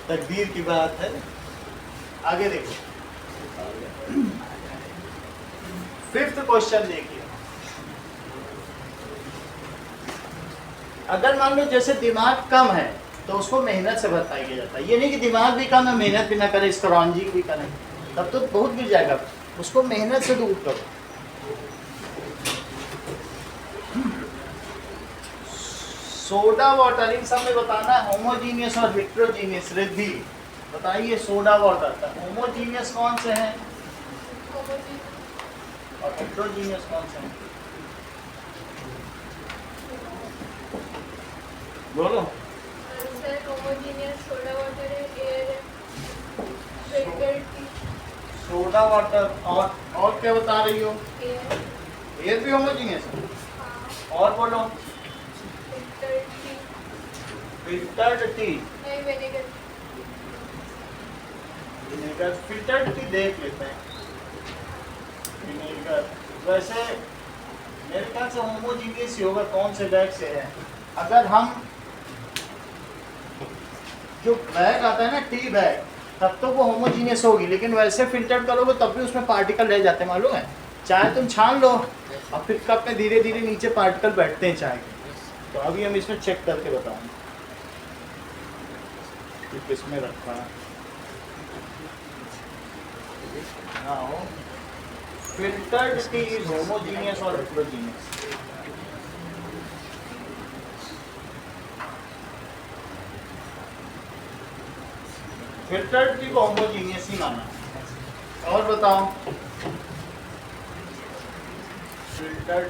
तकदीर की बात है। आगे देखिए, 5th क्वेश्चन देखिए। अगर मान लो जैसे दिमाग कम है तो उसको मेहनत से बताया जाता है। ये नहीं कि दिमाग भी कम है मेहनत भी ना करे, स्क्रॉन्जी भी करे, तब तो बहुत गिर जाएगा। उसको मेहनत से दूर करो। सोडा वाटर, इन सब में बताना है होमोजीनियस और हेट्रोजीनियस। रिद्धि बताइए, सोडा वाटर होमोजीनियस कौन से हैं और हेट्रोजीनियस कौन से हैं? बोलो। सर होमोजीनियस सोडा वाटर है, एयर है, फिल्टर टी, सोडा वाटर और क्या बता रही हो? एयर, एयर भी होमोजीनियस है। हाँ, और बोलो। फिल्टर टी, फिल्टर्ड टी, नहीं विनेगर, विनेगर। फिल्टर्ड टी देख लेते हैं। विनेगर वैसे मेरे ख्याल से होमोजीनियस ही होगा। कौन से बैग से है? अगर हम जो बैग आता है ना, टी बैग, तब तो वो होमोजीनियस होगी, लेकिन वैसे फिल्टर करोगे तब भी उसमें पार्टिकल रह जाते हैं, मालूम है? चाहे तुम छान लो और फिर कप में धीरे धीरे नीचे पार्टिकल बैठते हैं चाय के। तो अभी हम इसमें चेक करके बताएंगे कि किसमें रखा है। हाँ, फिल्टर्ड टी इज होमोजीनियस और हेट्रोजीनियस। फिल्टर्ड टी को होमोजीनियस ही माना। और बताओ। फिल्टर्ड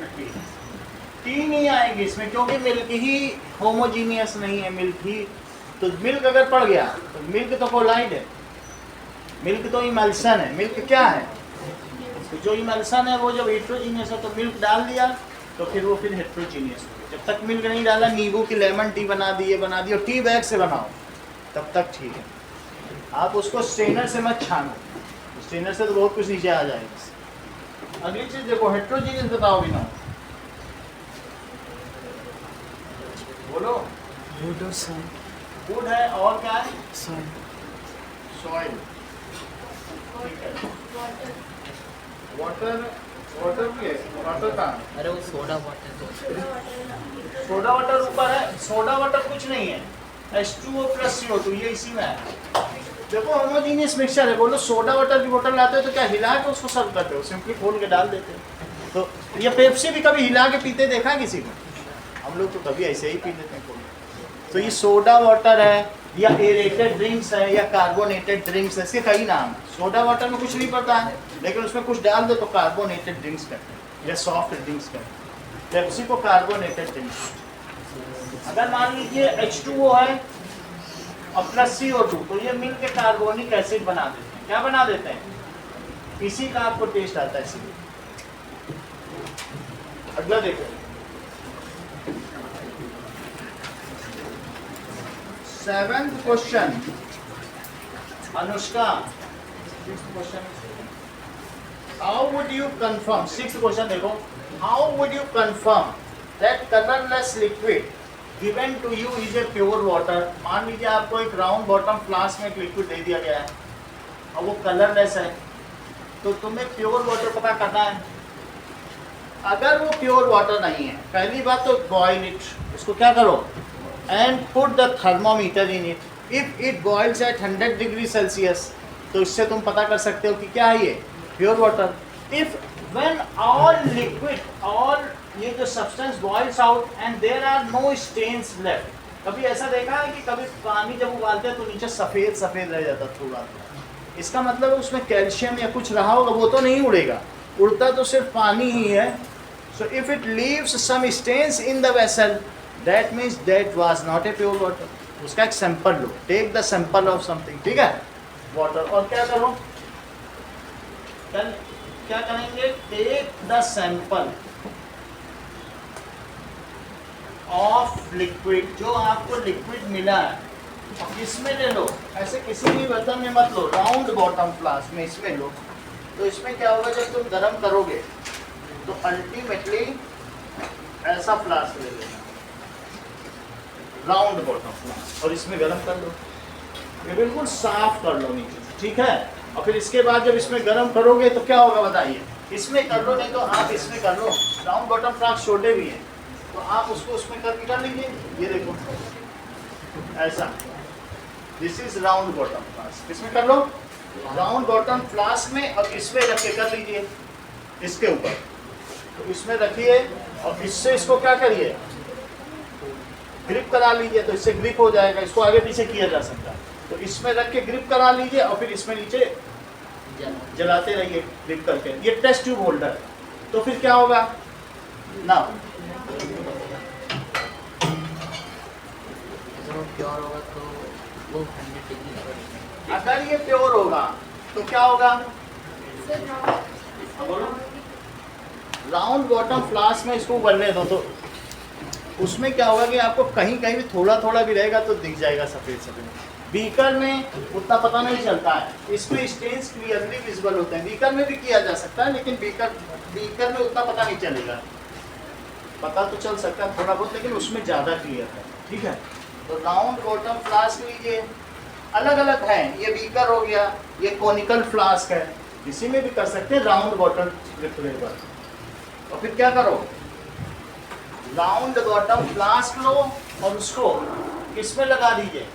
टी नहीं आएगी इसमें, क्योंकि मिल्क ही होमोजीनियस नहीं है। मिल्क ही तो, मिल्क अगर पड़ गया तो मिल्क तो कोलाइड है, मिल्क तो इमल्सन है। मिल्क क्या है? तो जो इमल्सन है वो जब हेट्रोजीनियस है तो मिल्क डाल दिया तो फिर वो फिर हेट्रोजीनियस हो गया। जब तक मिल्क नहीं डाला, नींबू की लेमन टी बना दी और टी बैग से बनाओ तब तक ठीक है। आप उसको स्ट्रेनर से मत छानो, स्ट्रेनर से तो बहुत कुछ नीचे आ जाएगा। अगली चीज देखो, हेट्रोजीनियस बताओ भी ना। बोलो। वुड और सॉइल। वुड है और क्या है? सॉइल। सॉइल। वाटर वाटर भी है, वाटर कहाँ है? अरे वो सोडा वाटर तो सोडा वाटर ऊपर है, सोडा वाटर कुछ नहीं है, H2O प्लस CO2 ये इसी में है। देखो होमोजीनियस मिक्सचर है, बोलो सोडा वाटर की बोतल लाते हो तो क्या हिला के उसको सर्व करते हो? सिंपली खोल के डाल देते हो। तो ये पेप्सी भी कभी हिला के पीते देखा है किसी को? हम लोग तो कभी ऐसे ही पी लेते हैं खोल के। तो ये सोडा वाटर है या एरेटेड ड्रिंक्स है या कार्बोनेटेड ड्रिंक्स है, इसके कई नाम है। सोडा वाटर में कुछ नहीं पड़ता है, लेकिन उसमें कुछ डाल दो तो कार्बोनेटेड ड्रिंक्स कहते हैं या सॉफ्ट ड्रिंक्स कहते हैं। पेप्सी को कार्बोनेटेड ड्रिंक्स। अगर मान लीजिए H2O है और प्लस CO2 तो ये मिल के कार्बोनिक एसिड बना देते हैं। क्या बना देते हैं? इसी का आपको टेस्ट आता है इसीलिए। अगला देखो, 7th question Anushka. 6th question, how would you confirm, 6th question देखो, how would you confirm that colourless liquid given to you is a pure water. मान लीजिए आपको एक राउंड बॉटम फ्लास्क में एक लिक्विड दे दिया गया है और वो कलरलेस है, तो तुम्हें प्योर वाटर पता करना है। अगर वो प्योर वाटर नहीं है, पहली बात तो बॉयल इट, उसको क्या करो, and put the thermometer in it. If it boils at 100 degree Celsius तो इससे तुम पता कर सकते हो कि क्या है ये pure water. If when all liquid, all ये जो substance boils out and there are no stains left. कभी ऐसा देखा है कि कभी पानी जब उबालते हैं तो नीचे सफ़ेद सफ़ेद रह जाता थोड़ा, इसका मतलब है उसमें कैल्शियम या कुछ रहा होगा, वो तो नहीं उड़ेगा, उड़ता तो सिर्फ पानी ही है। So if it leaves some stains in the vessel that means that was not a pure water. उसका एक सैंपल लो, take the sample of something, ठीक है, वाटर। और क्या करो, क्या करेंगे, take the sample of liquid, जो आपको लिक्विड मिला है और इसमें ले लो, ऐसे किसी भी बर्तन में मत लो, राउंड बॉटम फ्लास्क में इसमें लो। तो इसमें क्या होगा, जब तुम गर्म करोगे तो अल्टीमेटली ऐसा फ्लास्क ले लेना, राउंड बॉटम फ्लास्क, और इसमें गर्म कर लो, ये बिल्कुल साफ कर लो नीचे, ठीक है। और फिर इसके बाद जब इसमें गर्म करोगे तो क्या होगा बताइए, इसमें कर लो, नहीं तो आप इसमें कर लो, राउंड बॉटम फ्लास्क छोटे भी हैं तो आप उसको उसमें करके कर लीजिए। ये देखो ऐसा, this is round bottom flask, इसमें कर लो, राउंड बॉटम फ्लास्क में, और इसमें रख के कर लीजिए, इसके ऊपर, तो इसमें रखिए और इससे इसको क्या करिए, ग्रिप करा लीजिए, तो इससे ग्रिप हो जाएगा, इसको आगे पीछे किया जा सकता है। तो इसमें रख के ग्रिप करा लीजिए और फिर इसमें नीचे जलाते रहिए ग्रिप करके। ये टेस्ट ट्यूब होल्डर है, तो फिर क्या होगा ना, प्योर होगा तो वो 100 डिग्री पर। अगर ये प्योर होगा तो क्या होगा, राउंड बॉटम फ्लास्क में इसको उबलने दो, तो उसमें क्या होगा कि आपको कहीं कहीं भी थोड़ा थोड़ा भी रहेगा तो दिख जाएगा सफ़ेद सफ़ेद। बीकर में उतना पता नहीं चलता है, इसमें स्टेन्स क्लियरली विजिबल होते हैं। बीकर में भी किया जा सकता है, लेकिन बीकर में उतना पता नहीं चलेगा, पता तो चल सकता है थोड़ा बहुत, लेकिन उसमें ज़्यादा क्लियर है, ठीक है। तो राउंड बॉटम फ्लास्क लीजिए, अलग अलग है, ये बीकर हो गया, ये कोनिकल फ्लास्क है, इसी में भी कर सकते हैं राउंड बॉटम रिफ्लेवर। और फिर क्या करो, राउंड बॉटम फ्लास्क लो और उसको किसमें लगा दीजिए,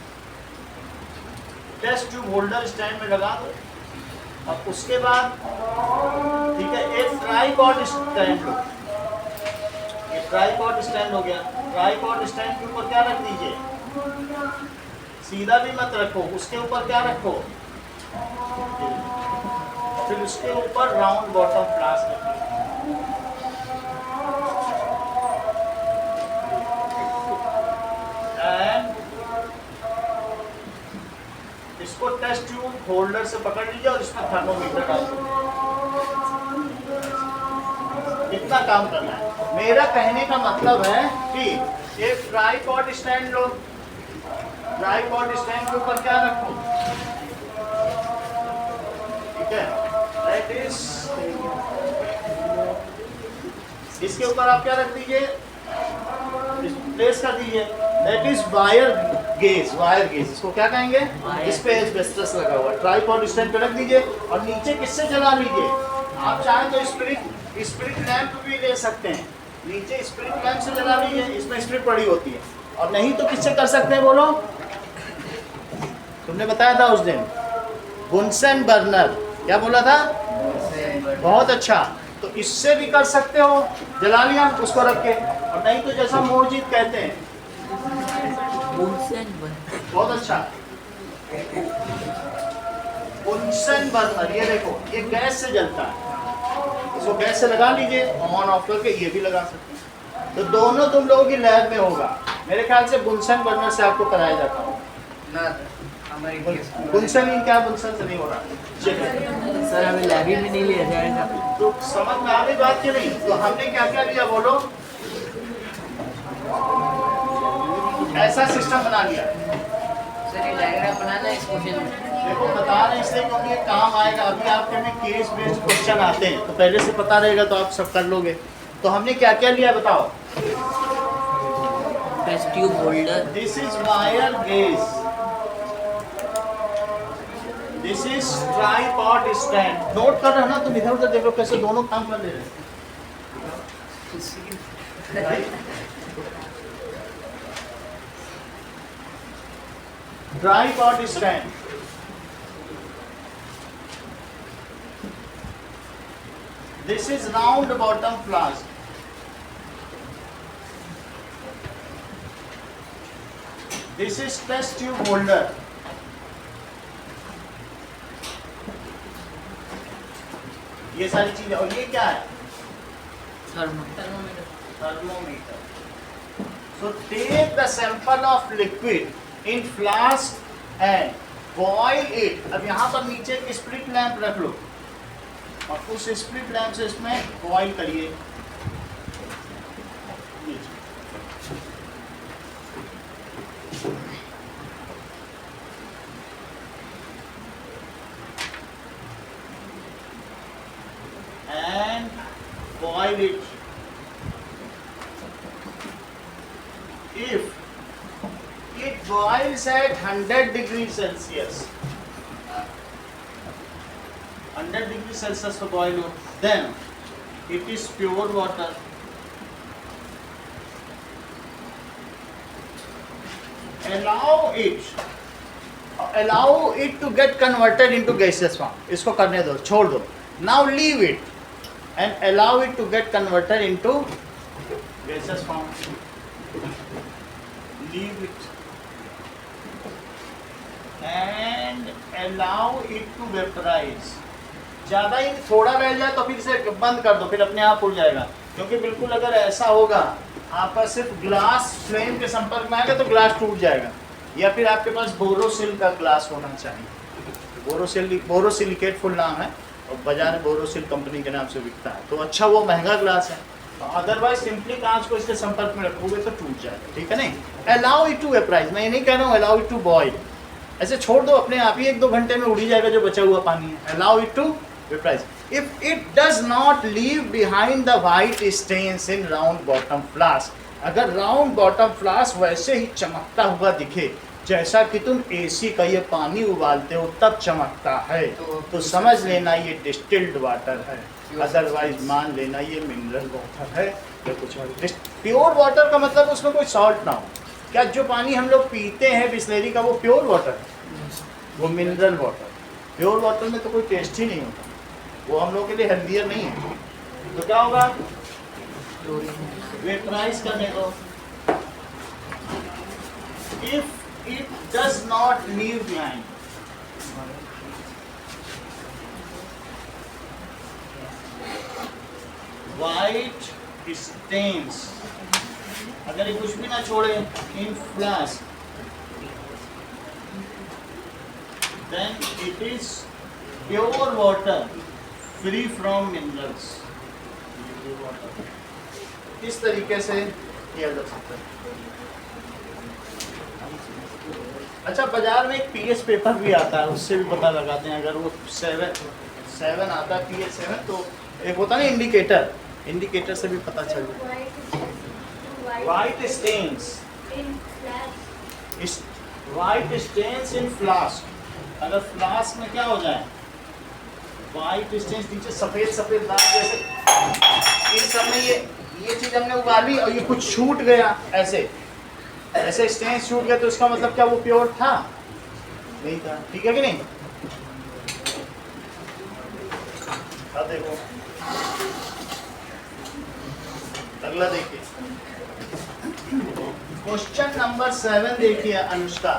टेस्ट ट्यूब होल्डर स्टैंड में लगा दो। और उसके बाद ठीक है, एक ट्राइपॉड स्टैंड लो, ये ट्राइपॉड स्टैंड हो गया, ट्राइपॉड स्टैंड के ऊपर क्या रख दीजिए, सीधा भी मत रखो, उसके ऊपर क्या रखो, फिर उसके ऊपर राउंड बॉटम फ्लास्क रखिए। एंड इसको टेस्ट ट्यूब होल्डर से पकड़ लीजिए और इसमें थर्मोमीटर डाल दीजिए। इतना काम करना है। मेरा कहने का मतलब है कि एक ट्राइपॉड स्टैंड लो, ट्राइपॉड स्टैंड के ऊपर क्या रखो, ठीक है, दैट इज, इसके ऊपर आप क्या रख दीजिए, प्लेस कर दीजिए, that is wire gauge, wire gauge, इसको क्या कहेंगे? वायर। इस पे एस्बेस्टस लगा हुआ है, ट्राइपॉड स्टैंड पे रख दीजिए और नीचे किससे जला लीजिए? आप चाहें तो स्पिरिट लैंप भी ले सकते हैं, नीचे स्पिरिट लैंप से जला लीजिए, इसमें स्पिरिट पड़ी होती है। और नहीं तो किससे कर सकते हैं बोलो? तुमने बताया था उस दिन, बुनसन बर्नर, क्या बोला था? बहुत अच्छा, तो इससे भी कर सकते हो, जला लिया उसको रख के। और नहीं तो जैसा मोरजीत कहते हैं, बहुत अच्छा, बुनसन बर्नर, ये देखो ये गैस से जलता है, इसको गैस से लगा लीजिए, ऑन ऑफ करके ये भी लगा सकते हैं। तो दोनों तुम लोगों की लैब में होगा, मेरे ख्याल से बुनसन बर्नर से आपको कराया जाता हो ना हमारी बुनसन ही, क्या बुनसन से नहीं हो रहा? चलिए सर हमें लैब में नहीं लिया जाएगा। तो समझ में आ गई बात की नहीं? तो हमने क्या क्या लिया बोलो? ऐसा सिस्टम बना लिया। सर ये डायग्राम बनाना है इस क्वेश्चन में। देखो बता रहे हैं इसलिए क्योंकि ये काम आएगा, अभी आपके में केस बेस्ड क्वेश्चन आते हैं तो पहले से पता रहेगा तो आप सब कर लोगे। तो हमने क्या क्या लिया बताओ? Test tube holder, this is wire gauze, this is tripod stand. Note कर रहे हो ना तुम? इधर उधर देखो कैसे दोनों काम कर ले रहे हैं। Tripod stand, this is round bottom flask, this is test tube holder, ये सारी चीजें। और ये क्या है? Thermometer. Thermometer. So take the sample of liquid in flask and boil it। अब यहाँ पर नीचे एक स्प्लिट लैंप रख लो और उस स्प्लिट लैंप से इसमें बॉईल करिए। And boil it. If it boils at 100 degrees Celsius, 100 degrees Celsius for boil हो, then it is pure water. Allow it to get converted into gaseous form. इसको करने दो, छोड़ दो. Now leave it and allow it to get converted into gaseous form. Leave it and allow it to vaporize. ज़्यादा ही थोड़ा रह जाए तो फिर से बंद कर दो, फिर अपने आप उड़ जाएगा। क्योंकि बिल्कुल अगर ऐसा होगा, आपका सिर्फ ग्लास फ्लेम के संपर्क में आएगा तो ग्लास टूट जाएगा। या फिर आपके पास बोरोसिल का ग्लास होना चाहिए। बोरोसिलिकेट फुल नाम है और बाजार में बोरोसिल कंपनी के नाम से बिकता है, तो अच्छा वो महंगा ग्लास है। अदरवाइज सिंपली कांच को इसके संपर्क में रखोगे तो टूट जाएगा, ठीक है नहीं? अलाउ इट टू वेपराइज, मैं ये नहीं कह रहा हूँ अलाउ इट टू बॉयल, ऐसे छोड़ दो, अपने आप ही 1-2 घंटे में उड़ी जाएगा जो बचा हुआ पानी है। Allow it to vaporise. If it does not leave behind the white stains in round bottom flask, अगर राउंड बॉटम फ्लास्क वैसे ही चमकता हुआ दिखे जैसा कि तुम एसी का ये पानी उबालते हो तब चमकता है, तो समझ लेना ये डिस्टिल्ड वाटर है, अदरवाइज मान लेना ये मिनरल वाटर है या कुछ और। प्योर वाटर का मतलब उसमें कोई सॉल्ट ना हो। क्या जो पानी हम लोग पीते हैं बिस्लेरी का वो प्योर वाटर है? वो मिनरल वाटर। प्योर वाटर में तो कोई टेस्ट ही नहीं होता, वो हम लोग के लिए हेल्दियर नहीं है। तो क्या होगा? वेपराइज करने दो। If it does not leave behind, white stains, अगर ये कुछ भी ना छोड़े in flask, then it is pure water free from minerals. इस तरीके से किया जा सकता है। अच्छा, बाजार में एक पीएच पेपर भी आता है, उससे भी पता लगाते हैं। अगर वो 7 आता है पीएच 7, तो एक होता है ना इंडिकेटर से भी पता चल जाता है। White stains, white stains in flask, अगर फ्लास्क में क्या हो जाए व्हाइट स्टेन्स, नीचे सफेद सफेद दाग जैसे, इन सब में ये चीज हमने उगाली और ये कुछ छूट गया, ऐसे ऐसे स्टेन्स छूट गए, तो इसका मतलब क्या वो प्योर था? नहीं था। ठीक है कि नहीं? अब देखो अगला देखिए, क्वेश्चन नंबर 7 देखिए Anushka.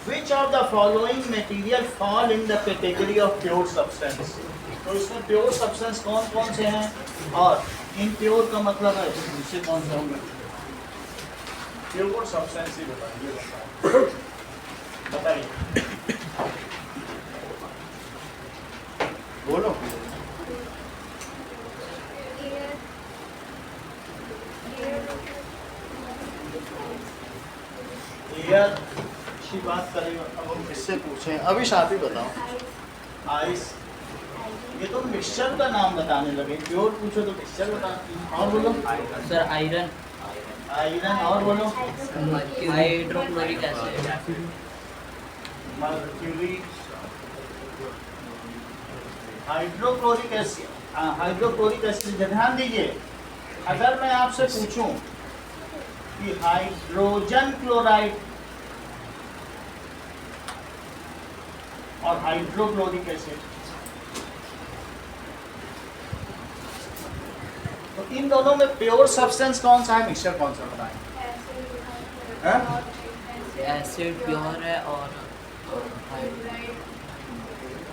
Which of the following material fall in the category of pure substance? तो इसमें प्योर सब्सटेंस कौन कौन से हैं और इनप्योर का मतलब है दूसरे कौन से होंगे? प्योर सब्सटेंस ही बताइए, बताइए बोलो। एयर की बात करें, अब हम किससे पूछें? अभी आप ही बताओ। आइस, ये तो मिक्सचर का नाम बताने लगे, प्योर पूछो तो मिक्सचर बता। और बोलो सर आयरन, आयरन, और बोलो hydrochloric acid, mercury, hydrochloric acid. Hydrochloric acid, ध्यान दीजिए, अगर मैं आपसे पूछूं कि हाइड्रोजन क्लोराइड और हाइड्रोक्लोरिक एसिड, तो इन दोनों में प्योर सब्सटेंस कौन सा है, मिक्सचर कौन सा बताएं? एसिड प्योर है और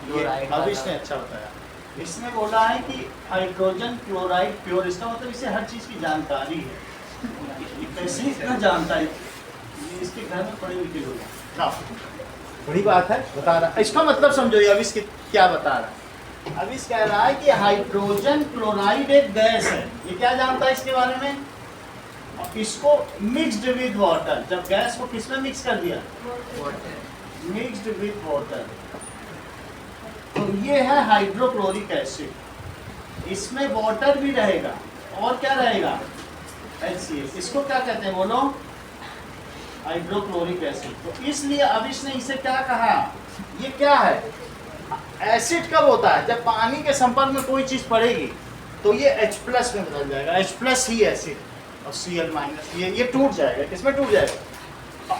ये अब इसने अच्छा बताया, इसने बोला है कि हाइड्रोजन क्लोराइड प्योर, इसका मतलब इसे हर चीज की जानकारी है। कैसे इतना जानता है, ये इसके घर में पढ़े लिखे लोग ना, बड़ी बात है, बता रहा है। इसका मतलब समझो, अब इसके क्या बता रहा है। अब इस कह रहा है कि हाइड्रोजन क्लोराइड एक गैस है, ये क्या जानता है इसके बारे में? और इसको मिक्स्ड विद वाटर, जब गैस को किसमें मिक्स कर दिया? मिक्स्ड विद वाटर, तो ये है हाइड्रोक्लोरिक एसिड। इसमें वाटर भी रहेगा और क्या रहेगा? HCl। इसको क्या कहते हैं बोलो? Hydrochloric acid. तो इसलिए अब इसने इसे क्या कहा, ये क्या है? एसिड कब होता है? जब पानी के संपर्क में कोई चीज पड़ेगी तो ये H+ में बदल जाएगा, H+ ही एसिड, और Cl-, ये टूट जाएगा। किसमें टूट जाएगा?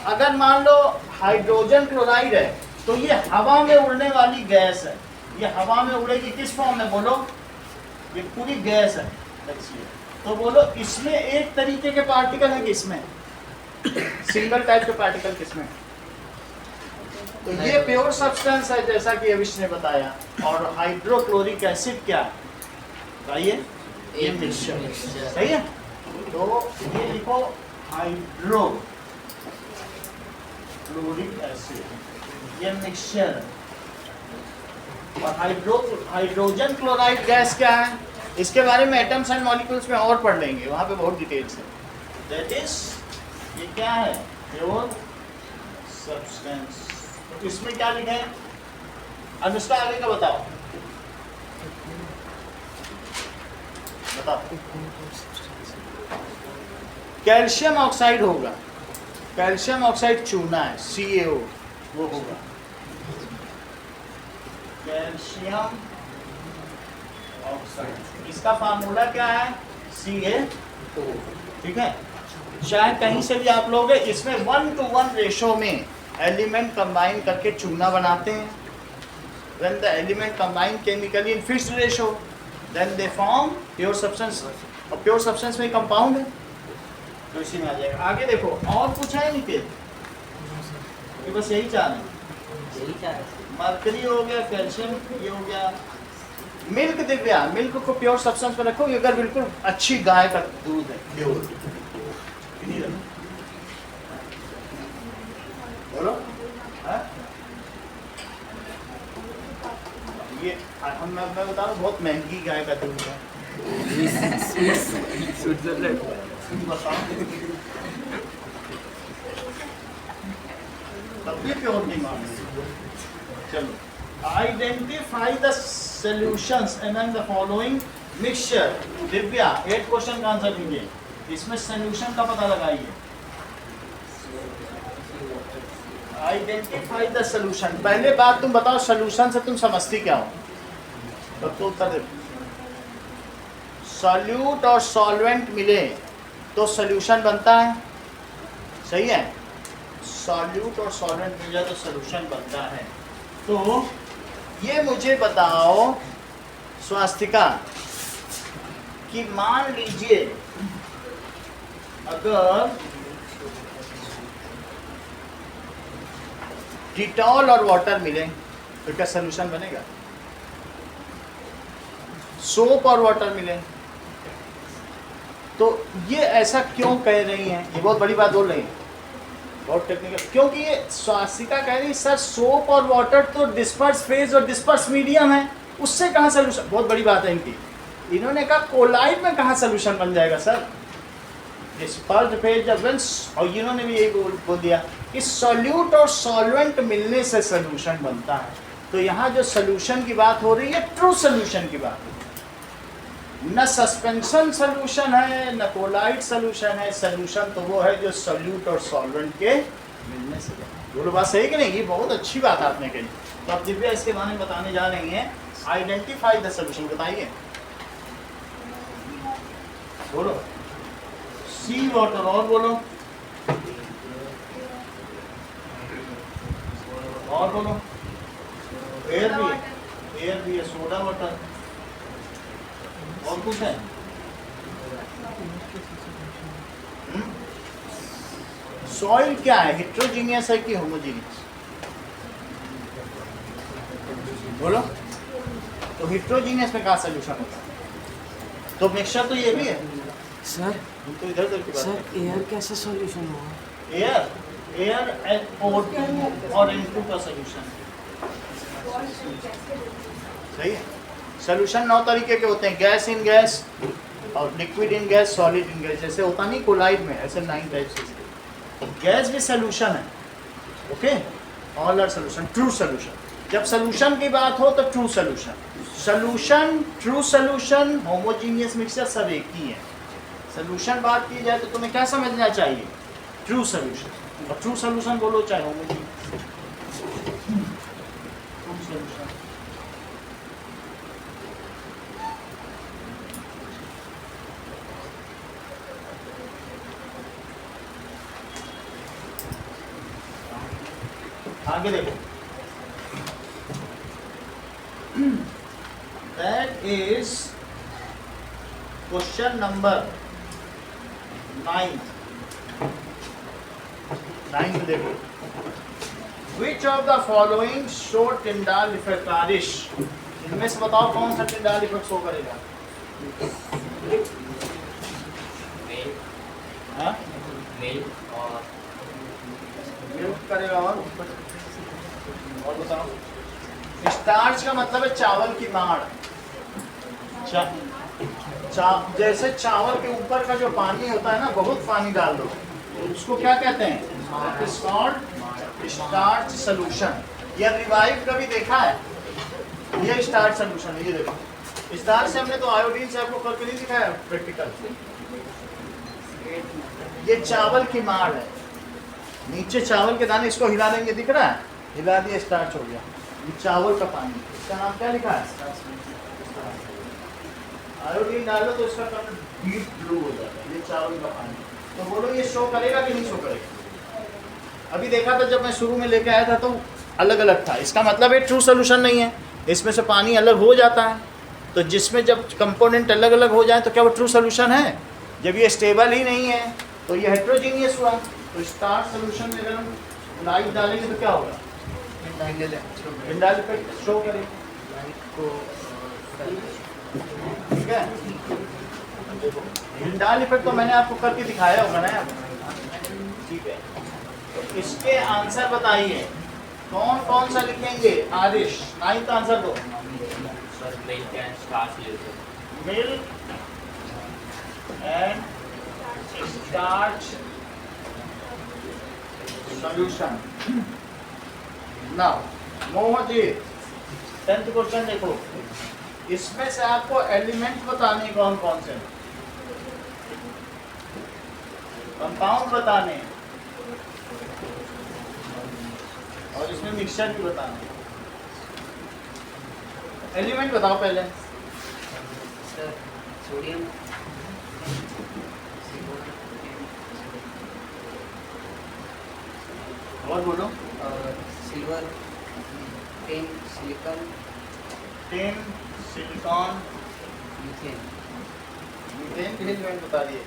अगर मान लो हाइड्रोजन क्लोराइड है तो ये हवा में उड़ने वाली गैस है, ये हवा में उड़ेगी किस फॉर्म में बोलो? ये पूरी गैस है HCl। तो बोलो इसमें एक तरीके के पार्टिकल है, किसमें? सिंगल टाइप के पार्टिकल किसमें? तो ये प्योर सब्सटेंस है जैसा कि अविश ने बताया। और हाइड्रोक्लोरिक एसिड क्या है बताइए? ये मिक्सचर, सही है। तो ये लिखो हाइड्रोक्लोरिक एसिड, ये मिक्सचर। और हाइड्रोजन क्लोराइड गैस क्या है, इसके बारे में एटम्स एंड मॉलिक्यूल्स में और पढ़ लेंगे, वहाँ पे बहुत डिटेल्स है। दैट इज, ये क्या है? Pure substance. तो इसमें क्या लिखे हैं? अब इसका आगे का बताओ, बताओ। कैल्शियम ऑक्साइड होगा, कैल्शियम ऑक्साइड चूना है, CaO, वो होगा कैल्शियम ऑक्साइड। इसका फार्मूला क्या है? CaO, ठीक है। चाहे कहीं से भी आप लोगे, इसमें 1:1 रेशो में एलिमेंट कंबाइन करके चूना बनाते हैं। When the element combine chemically in fixed ratio, then they form pure substance। और प्योर सब्सटेंस में कंपाउंड है, तो इसी में आ जाएगा। आगे देखो, और कुछ है निखिल? कि बस यही चार है? यही चार। मर्करी हो गया, कैल्शियम ये हो गया। मिल्क दिव्या, मिल्क को प्योर सब्सटेंस में रखो, अगर बिल्कुल अच्छी गाय का दूध है, प्योर। बोलो ये मैं बता रहा हूँ, बहुत महंगी गाय का दूध है। तब भी प्योर नहीं मांग। चलो identify the solutions among the following mixture. Divya 8 question का आंसर दीजिए, इसमें सॉल्यूशन का पता लगाइए। Identify the solution. पहले बात तुम बताओ, सॉल्यूशन से तुम समझती क्या हो? तब तो उत्तर दे। सॉल्यूट और सॉल्वेंट मिले तो सॉल्यूशन बनता है, सही है? सॉल्यूट और सॉल्वेंट मिल जाए तो सॉल्यूशन बनता है। तो ये मुझे बताओ स्वास्तिका कि मान लीजिए अगर डिटॉल और वाटर मिले तो क्या सॉल्यूशन बनेगा? सोप और वाटर मिले तो ये ऐसा क्यों कह रही हैं? ये बहुत बड़ी बात बोल रही हैं, बहुत टेक्निकल। क्योंकि ये स्वासिका कह रही सर सोप और वाटर तो डिस्पर्स फेज और डिस्पर्स मीडियम है, उससे कहाँ सोल्यूशन? बहुत बड़ी बात है इनकी। इन्होंने कहा कोलाइड में कहाँ सोल्यूशन बन जाएगा सर? डिस्पर्स्ड फेज जब, और इन्होंने भी यही बोल दिया कि सॉल्यूट और सॉल्वेंट मिलने से सोल्यूशन बनता है। तो यहाँ जो सोल्यूशन की बात हो रही है ट्रू सोल्यूशन की बात, न सस्पेंशन सोल्यूशन है न कोलाइड सोल्यूशन है। सोल्यूशन तो वो है जो सॉल्यूट और सॉल्वेंट के मिलने से बना। बोलो बात सही कि नहीं? ये बहुत अच्छी बात आपने कही। तो अब दिव्या इसके बारे में बताने जा रही हैं। आइडेंटिफाई द सोल्यूशन, बताइए। बोलो सी वाटर, और बोलो, और बोलो एयर भी है, एयर भी है, सोडा वाटर, और कुछ है? सॉइल क्या है, हेट्रोजीनियस है कि होमोजीनियस? बोलो। तो हेट्रोजीनियस में कहाँ सोल्यूशन होता है? तो मिक्सचर तो ये भी है सर। तो इधर उधर की बात सर एयर कैसे सॉल्यूशन होगा? एयर O2 और N2 का सोल्यूशन, सही है? सोल्यूशन 9 तरीके के होते हैं, गैस इन गैस और liquid in gas, solid in gas. जैसे होता नहीं कोलाइड में, ऐसे 9 टाइप्स के। गैस भी सोल्यूशन है, okay? All are solution, true solution. जब सोल्यूशन की बात हो तो true solution, solution, true solution, homogeneous mixture सब एक ही है। सोल्यूशन बात की जाए तो तुम्हें क्या समझना चाहिए? True solution. और ट्रू सोल्यूशन बोलो चाहे होमोजीनियस, ट्रू सोल्यूशन। आगे देखो, दैट इज क्वेश्चन नंबर 9 देखो। Which of the following show Tyndall effect? Arish, इनमें से बताओ कौन सा टिंडाल इफेक्ट शो करेगा? हाँ? मिल्क करेगा, और बताओ। स्टार्च का मतलब है चावल की माड़। जैसे चावल के ऊपर का जो पानी होता है ना, बहुत पानी डाल दो तो उसको क्या कहते हैं? Starch solution. यह रिवाइव कभी देखा है? ये स्टार्च सोल्यूशन है। ये देखो, स्टार्च से हमने तो आयोडीन से आपको करके नहीं दिखाया प्रैक्टिकल। ये चावल की माड़ है, नीचे चावल के दाने, इसको हिला देंगे, दिख रहा है? हिला दिया, स्टार्च हो गया। ये चावल का पानी, इसका नाम क्या लिखा है? आयोडीन डालो तो इसका कलर डीप ब्लू हो जाता है। ये चावल का पानी। तो बोलो ये शो करेगा कि नहीं शो करेगा? अभी देखा था जब मैं शुरू में लेके आया था तो अलग अलग था। इसका मतलब ये ट्रू सोल्यूशन नहीं है, इसमें से पानी अलग हो जाता है। तो जिसमें जब कंपोनेंट अलग अलग हो जाए तो क्या वो ट्रू सोल्यूशन है? जब ये स्टेबल ही नहीं है तो ये हेट्रोजीनियस हुआ। तो स्टार्च सोल्यूशन में अगर हम लाइट डालेंगे तो क्या होगा? टिंडाल इफेक्ट शो करेगा, ठीक है? टिंडाल इफेक्ट तो मैंने आपको करके दिखाया होगा ना, ठीक है? तो इसके आंसर बताइए, कौन कौन सा लिखेंगे? आदिश 9th आंसर दो। Milk and starch solution. Now, Mohammed, 10th question देखो, इसमें से आपको एलिमेंट बताने कौन कौन से, कंपाउंड बताने हैं और इसमें मिक्सचर भी बताना है। एलिमेंट बताओ पहले। सर सोडियम, और बोलो। Silver, ten, silicon, ten, silicon, methane. Methane के एलिमेंट बता दिए।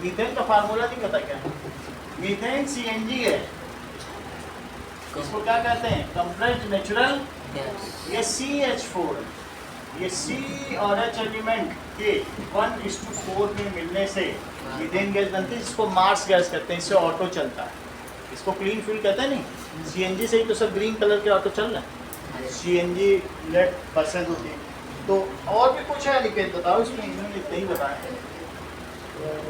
मीथेन का फार्मूला नहीं पता क्या? मीथेन सीएनजी है, इसको क्या कहते हैं? कंप्रेस्ड नेचुरल, ये CH4, ये C और H एलिमेंट के 1:4 में मिलने से मीथेन गैस बनती है, जिसको मार्स गैस कहते हैं। इससे ऑटो चलता है, इसको क्लीन फ्यूल कहते हैं। नहीं, सीएनजी से ही तो सब ग्रीन कलर के ऑटो चल रहे हैं। सीएनजी लेट परसेंट होती है। तो और भी कुछ है निकेत, बताओ इसमें, इन्होंने इतना ही बताया।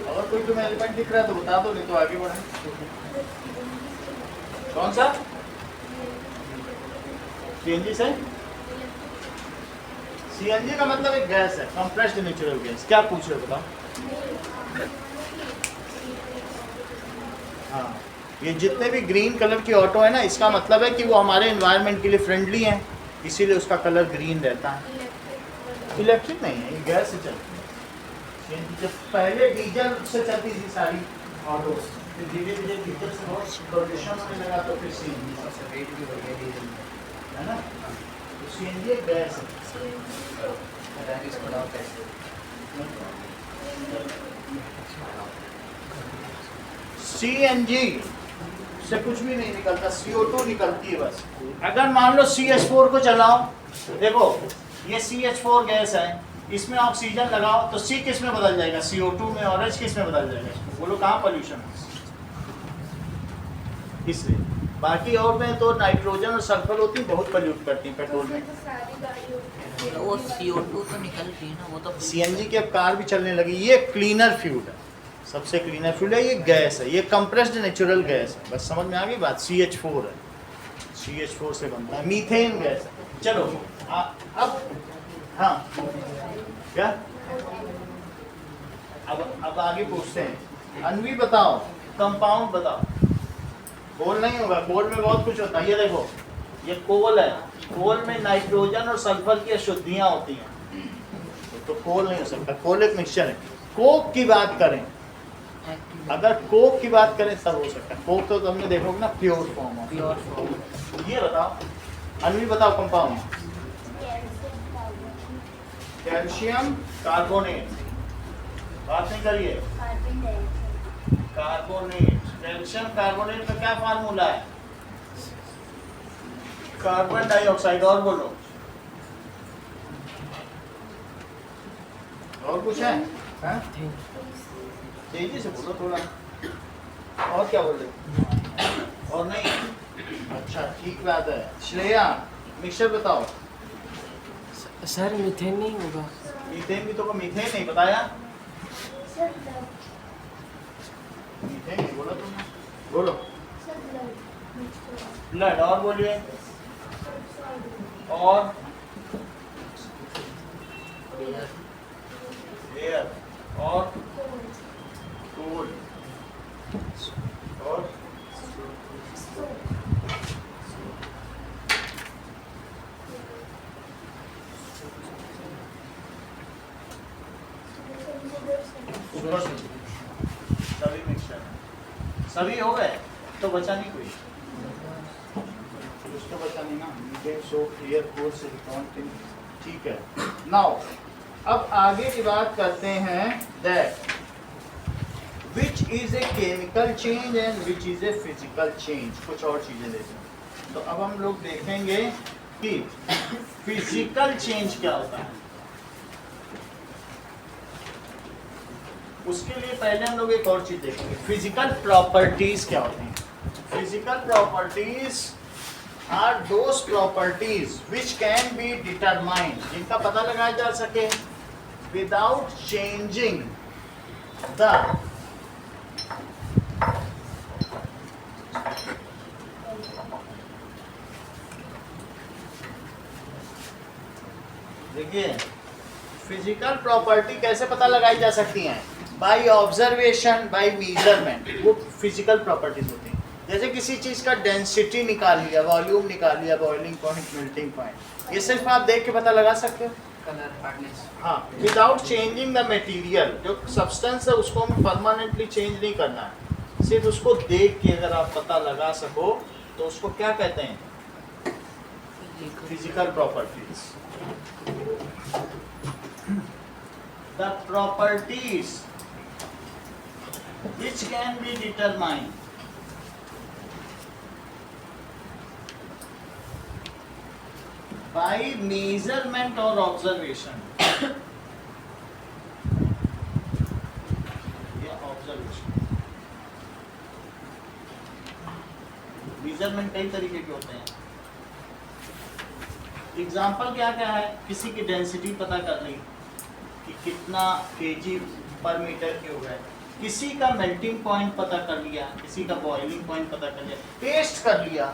अगर कोई तुम्हें एलिमेंट दिख रहा है तो बता दो, नहीं तो आगे बढ़े। कौन सा? सीएनजी से? सीएनजी का मतलब एक गैस है, कंप्रेस्ड नेचुरल गैस। क्या पूछ रहे हो बताओ? हाँ, ये जितने भी ग्रीन कलर की ऑटो है ना, इसका मतलब है कि वो हमारे एनवायरनमेंट के लिए फ्रेंडली हैं, इसीलिए उसका कलर ग्रीन रहता है। इलेक्ट्रिक नहीं है, ये गैस से चलती है। जब पहले डीजल से चलती थी सारी ऑटो, फिर धीरे धीरे डीजल से बहुत प्रदूषण होने लगा, तो फिर सीएनजी रेट भी बढ़ गया डीजल में। है ना। तो सीएनजी एक गैस है। सर इसको डाउट कैसे? सीएनजी से कुछ भी नहीं निकलता, CO2 निकलती है बस। अगर मान लो CH4 को चलाओ, देखो ये CH4 गैस है, इसमें ऑक्सीजन लगाओ तो C किस में बदल जाएगा? CO2 में। और H किस में बदल जाएगा? बोलो कहाँ पोल्यूशन है? इसलिए बाकी और में तो नाइट्रोजन और सल्फर होती है, बहुत पोल्यूट करती है पेट्रोल में। सारी गाड़ियों तो वो CO2 तो निकलती है ना, वो तो सीएनजी की अब कार भी चलने लगी। ये क्लीनर फ्यूल है, सबसे क्लीनर फ्यूल है। ये गैस है, ये कंप्रेस्ड नेचुरल गैस है। बस समझ में आ गई बात? CH4 है, CH4 से बनता है। मीथेन गैस है। चलो अब हाँ क्या, अब आगे पूछते हैं। अनवी बताओ, कंपाउंड बताओ। कोल नहीं होगा, कोल में बहुत कुछ होता है। ये देखो, ये कोल है, कोल में नाइट्रोजन और सल्फर की अशुद्धियां होती हैं, तो कोल नहीं हो सकता। कोल एक मिक्सचर है। कोक की बात करें, अगर कोक की बात करें तब हो सकता है। कोक तो तुमने देखोगे ना, प्योर फॉर्म है। Pure form. ये बताओ, अनवी बताओ कंपाउंड। कैल्शियम कार्बोनेट, बात नहीं करिए। कार्बोनेट, कैल्शियम कार्बोनेट का क्या फार्मूला है? Carbon dioxide. और बोलो, और कुछ है? हाँ? तेजी से बोलो थोड़ा। और क्या बोल रहे? और नहीं? अच्छा ठीक बात है। श्रेया, मिक्सचर बताओ। सर मीथेन नहीं होगा। मीथेन भी तो, मीथेन नहीं बताया। मीथेन नहीं बोला तुमने, बोलो। ब्लड। और बोलिए। और एयर। और कोल। और सभी मिक्सचर, सभी हो गए तो बचा नहीं कोई, उसको बचा नहीं ना। मीथेन, सोप, एयर, कोल, सिलिकॉन, टिन। ठीक है। नाउ अब आगे की बात करते हैं। That which is a chemical change and which is a physical change. कुछ और चीजें देखें तो अब हम लोग देखेंगे कि फिजिकल चेंज क्या होता है। उसके लिए पहले हम लोग एक और चीज देखेंगे, फिजिकल प्रॉपर्टीज क्या होती हैं। Physical properties are those properties which can be determined, जिनका पता लगाया जा सके विदाउट चेंजिंग द देखिए फिजिकल प्रॉपर्टी कैसे पता लगाई जा सकती हैं? बाय ऑब्जर्वेशन, बाय मेजरमेंट, वो फिजिकल प्रॉपर्टीज होती हैं। जैसे किसी चीज़ का डेंसिटी निकाल लिया, वॉल्यूम निकाल लिया, बॉइलिंग पॉइंट, मेल्टिंग पॉइंट, ये सिर्फ आप देख के पता लगा सकते हो। Colour, hardness. हाँ, विदाउट चेंजिंग द मटेरियल, जो सब्सटेंस है उसको हमें परमानेंटली चेंज नहीं करना है, सिर्फ उसको देख के अगर आप पता लगा सको तो उसको क्या कहते हैं? Physical properties. The properties which can be determined by measurement or observation या observation। measurement कई तरीके के होते हैं। एग्जाम्पल क्या क्या है? किसी की डेंसिटी पता कर ली कि कितना केजी पर मीटर क्यूब है, किसी का मेल्टिंग पॉइंट पता कर लिया, किसी का बॉइलिंग पॉइंट पता कर लिया, टेस्ट कर लिया,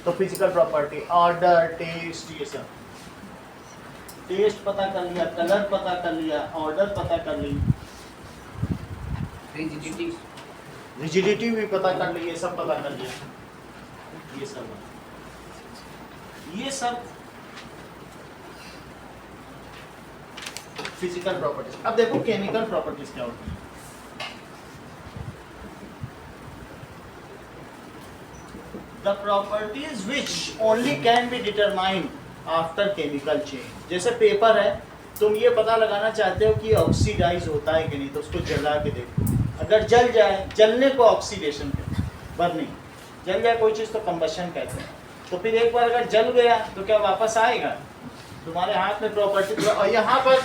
तो फिजिकल प्रॉपर्टी, ऑर्डर, टेस्ट, ये सब। टेस्ट पता कर लिया, कलर पता कर लिया, ऑर्डर पता कर ली, रिजिडिटी, रिजिडिटी भी पता कर ली, ये सब पता कर लिया, ये सब फिजिकल प्रॉपर्टीज। अब देखो केमिकल प्रॉपर्टीज क्या होती है। The properties which only can be determined after chemical change। जैसे पेपर है, तुम ये पता लगाना चाहते हो कि ऑक्सीडाइज होता है कि नहीं, तो उसको जला के देखो। अगर जल जाए, जलने को ऑक्सीडेशन कहते हैं, बर्निंग। जल जाए कोई चीज़ तो कंबशन कहते हैं। तो फिर एक बार अगर जल गया तो क्या वापस आएगा? तुम्हारे हाथ में प्रॉपर्टी। और यहाँ पर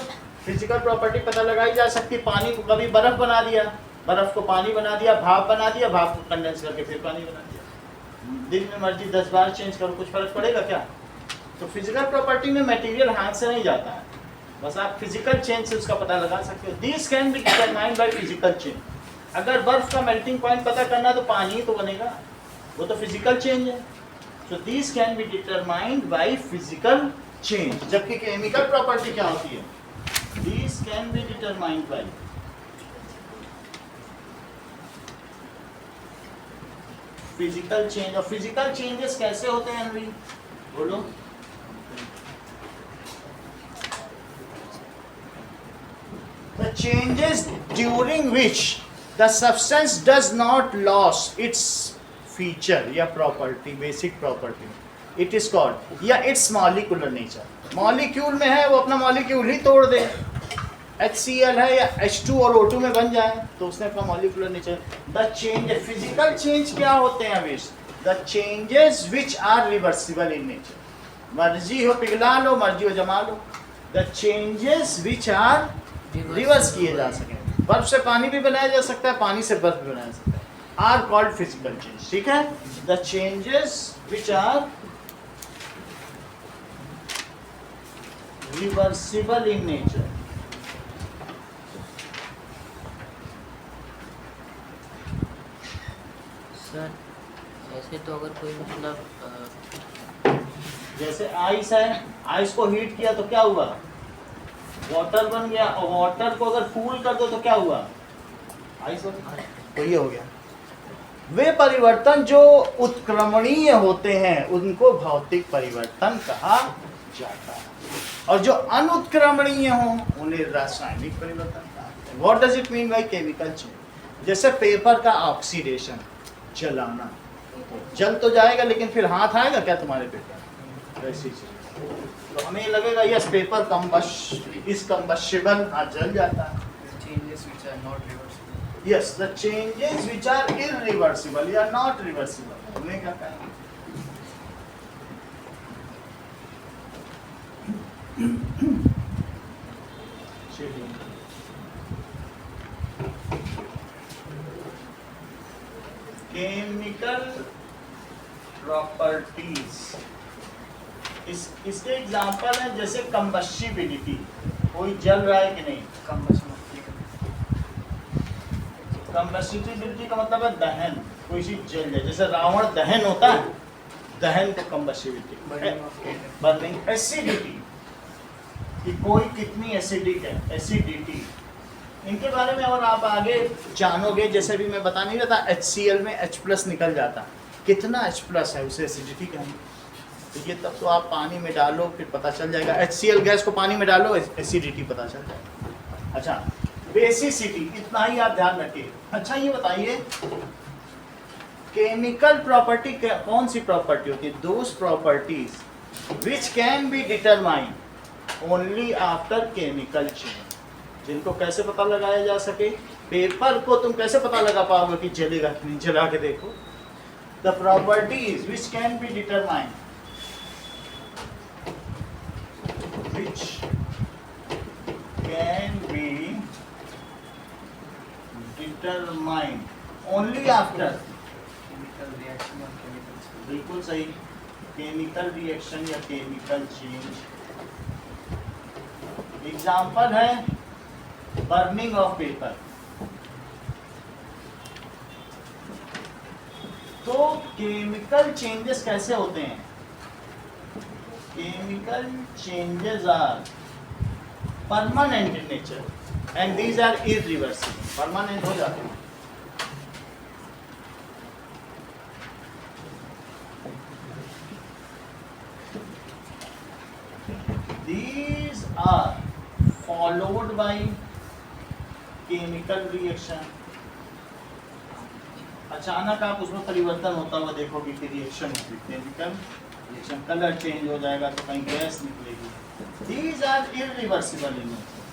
फिजिकल प्रॉपर्टी पता लगाई जा सकती। पानी को कभी बर्फ़ बना दिया, बर्फ़ को पानी बना दिया, भाप बना दिया, भाप को कंडेंस करके फिर पानी बना दिया। दिन में मर्जी 10 बार चेंज करो, कुछ फर्क पड़ेगा क्या? तो फिजिकल प्रॉपर्टी में मटेरियल हाथ से नहीं जाता है, बस आप फिजिकल चेंज से उसका पता लगा सकते हो। This can be determined by physical change. अगर बर्फ का मेल्टिंग पॉइंट पता करना तो पानी ही तो बनेगा, वो तो फिजिकल चेंज है। So this can be determined by physical change. जबकि केमिकल प्रॉपर्टी क्या होती है? This can be determined by physical change. और फिजिकल चेंजेस कैसे होते हैं अनवी? बोलो। The changes during which the substance does not lose its feature या property, basic property, it is called, या its molecular nature। मॉलिक्यूल में है, वो अपना मॉलिक्यूल ही तोड़ दे, HCl है या H2 और O2 में बन जाए, तो उसने अपना molecular nature. The change, physical change क्या होते हैं हमेश? The changes which are reversible in nature. मर्जी हो पिघला लो, मर्जी हो जमा लो। The changes which are reverse किए जा सके। बर्फ से पानी भी बनाया जा सकता है, पानी से बर्फ भी बनाया जा सकता है, आर कॉल्ड फिजिकल चेंज। ठीक है? The changes which are reversible in nature. Sir ऐसे तो अगर कोई मतलब जैसे आइस है, आइस को हीट किया तो क्या हुआ? वाटर बन गया। और वाटर को अगर कूल कर दो तो क्या हुआ? आइस हो गया। तो ये हो गया। वे परिवर्तन जो उत्क्रमणीय होते हैं उनको भौतिक परिवर्तन कहा जाता है, और जो अनुत्क्रमणीय हो उन्हें रासायनिक परिवर्तन कहा जाता है। What does it mean by chemical change? जैसे पेपर का ऑक्सीडेशन, जलाना, जल तो जाएगा लेकिन फिर हाथ आएगा क्या तुम्हारे पेपर? वैसी चीज। तो हमें लगेगा यस पेपर कम्बस्टिबल, हाथ जल जाता है। changes which are not reversible। Yes, the changes which are irreversible या not reversible, उन्हें क्या कहेंगे? केमिकल प्रॉपर्टीज, इसके एग्जांपल है जैसे कंबस्टिबिलिटी, कोई जल रहा है कि नहीं? combustion of कंबस्टिबिलिटी का मतलब है दहन, कोई चीज जल जाए। जैसे रावण दहन होता है, दहन को कंबस्टिबिलिटी। burning of candle। Burning. Acidity, कि कोई कितनी एसिडिक है, एसिडिटी। इनके बारे में और आप आगे जानोगे, जैसे भी मैं बता नहीं रहा था, HCl में H+ निकल जाता, कितना H+ है उसे एसिडिटी कहेंगे। तो ये तब तो आप पानी में डालो फिर पता चल जाएगा, HCl गैस को पानी में डालो एसिडिटी पता चल जाएगा। अच्छा, बेसिसिटी इतना ही आप ध्यान रखिए। अच्छा ये बताइए केमिकल प्रॉपर्टी कौन सी प्रॉपर्टी होती है? Those properties which can be determined only after chemical change, जिनको कैसे पता लगाया जा सके। पेपर को तुम कैसे पता लगा पाओगे कि जलेगा कि नहीं, जला के देखो। The properties which can be determined, which can be determined only after, Chemical reaction or chemical change. बिल्कुल सही, केमिकल रिएक्शन या केमिकल चेंज। एग्जाम्पल है बर्निंग ऑफ पेपर। तो केमिकल चेंजेस कैसे होते हैं? Chemical changes are permanent in nature and these are irreversible, permanent हो जाते हैं। These are followed by chemical reaction। अचानक आप उसमें परिवर्तन होता हुआ देखोगे कि रिएक्शन होगी, केमिकल रिएक्शन, कलर चेंज हो जाएगा तो कहीं गैस निकलेगी। These are irreversible in nature।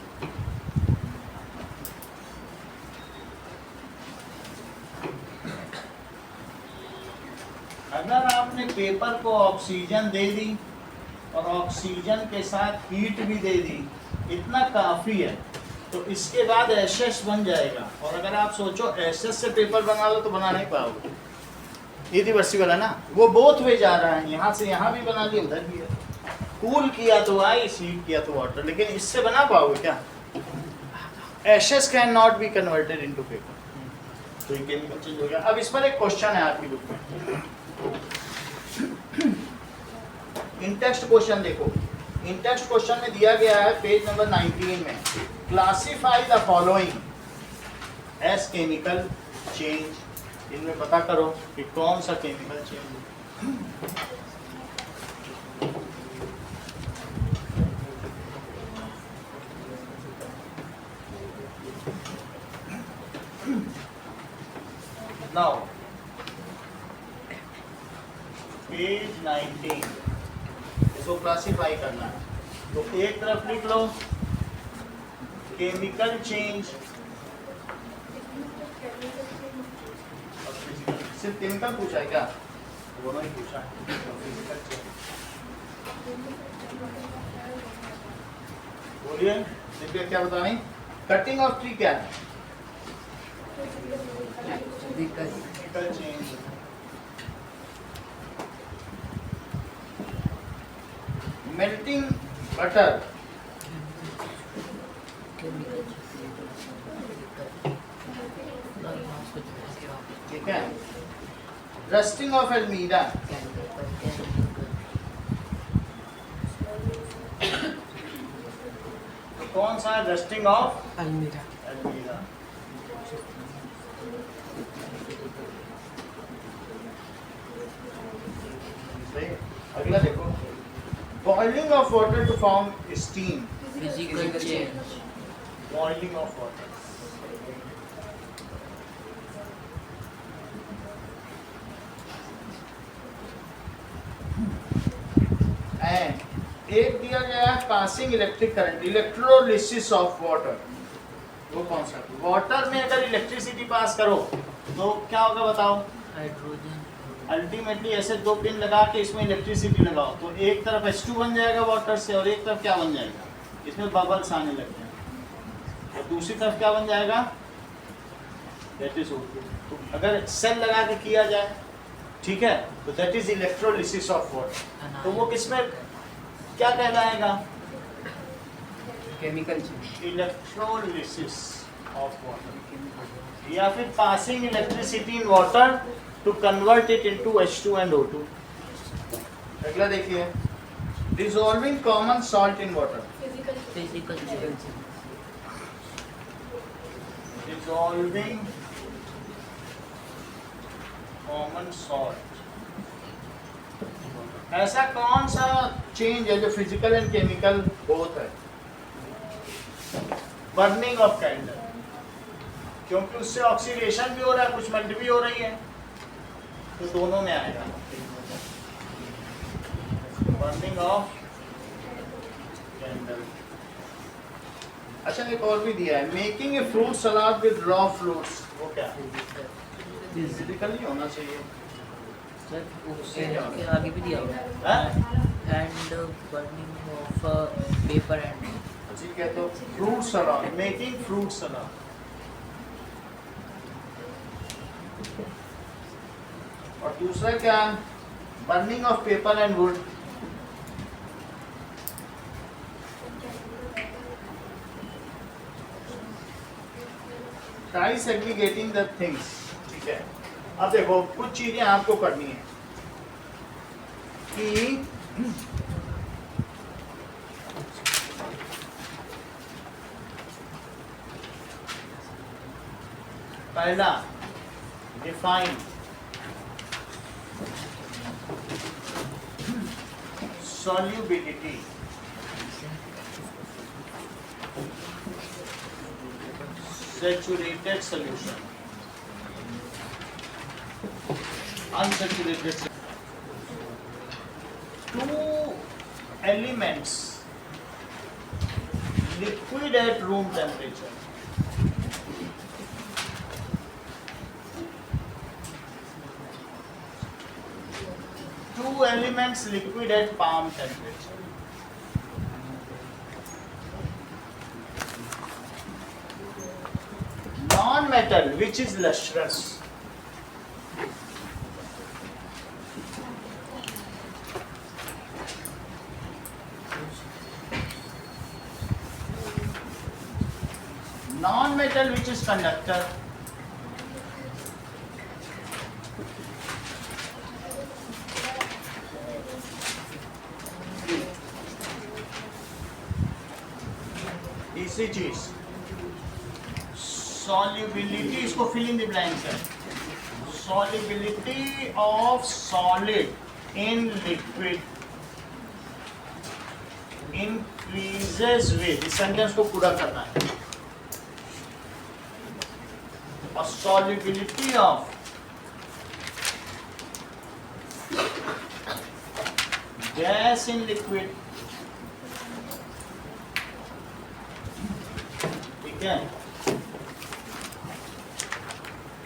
अगर आपने पेपर को ऑक्सीजन दे दी और ऑक्सीजन के साथ हीट भी दे दी, इतना काफ़ी है, तो इसके बाद एशेस बन जाएगा। और अगर आप सोचो एशेस से पेपर बना लो तो बना नहीं पाओगे, इरिवर्सिबल है ना, वो बोथ वे जा रहा है, यहाँ से यहाँ भी बना लिया उधर भी है। कूल किया तो आइस, हीट किया तो वाटर, लेकिन इससे बना पाओगे क्या? Ashes can not be converted into paper. तो ये केमिकल चेंज हो गया। अब इस पर एक क्वेश्चन है आपकी बुक में, इन टेक्स्ट क्वेश्चन देखो। इन टेक्स्ट क्वेश्चन में दिया गया है पेज नंबर 19 में, classify the following as chemical change. इनमें पता करो कि कौन सा केमिकल चेंज। नाउ पेज 19 इसको क्लासिफाई करना है, तो एक तरफ लिख लो केमिकल चेंज, सिर्फ केमिकल पूछा है क्या? दोनों ही पूछा है। फिजिकल चेंज बोलिए, दिव्या क्या बता रही? कटिंग ऑफ ट्री क्या है? Chemical change. मेल्टिंग बटर, ठीक है। रस्टिंग ऑफ एल्मीरा, तो कौन सा है रस्टिंग ऑफ अलमीरा। एल्मीरा? अगला देखो, boiling of water to form steam, physical change. Boiling of water. And एक दिया गया है passing electric current, electrolysis of water. वो कौन सा? वाटर में अगर इलेक्ट्रिसिटी पास करो तो क्या होगा बताओ? हाइड्रोजन। अल्टीमेटली ऐसे दो पिन लगा के इसमें इलेक्ट्रिसिटी लगाओ तो एक तरफ H2 बन जाएगा वाटर से, और एक तरफ क्या बन जाएगा? इसमें बबल्स आने लगते हैं, और दूसरी तरफ क्या बन जाएगा? That is O2। तो अगर सेल लगा के किया जाए, ठीक है, तो that is electrolysis of water. तो वो किसमें क्या कहलाएगा? Chemical change. Electrolysis of water, या फिर passing electricity in water to convert it into H2 and O2। अगला देखिए, dissolving common salt in water, physical physical dissolving common salt. ऐसा कौन सा चेंज है जो फिजिकल एंड केमिकल बोथ है? बर्निंग ऑफ कैंडल, क्योंकि उससे ऑक्सीडेशन भी हो रहा है, कुछ मेल्ट भी हो रही है, तो दोनों में आएगा बर्निंग ऑफ कैंडल। अच्छा, एक और भी दिया है, making a fruit salad with raw fruits. वो क्या है? फिजिकल नहीं होना चाहिए। सर उसके आगे भी दिया हुआ है हाँ? And burning of paper and ठीक है, तो fruit salad, making fruit salad. और दूसरा क्या? Burning of paper and would. Try segregating the things. ठीक है, अब देखो कुछ चीजें आपको करनी है कि पहला define solubility, saturated solution, unsaturated solution. Two elements liquid at room temperature. Two elements liquid at palm temperature. Non-metal which is lustrous. Non-metal which is conductor. तीसरी चीज solubility, इसको fill in the blanks है। Solubility of solid in liquid increases with, इस sentence को पूरा करना है। और solubility of gas in liquid, ठीक है,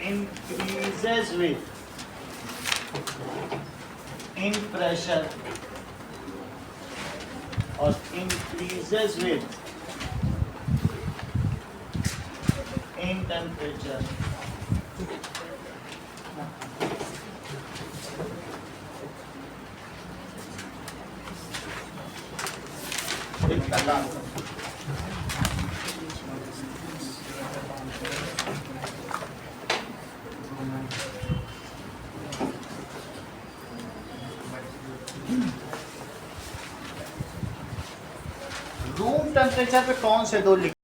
increases with in pressure और increases with in temperature। Room temperature पे कौन से दो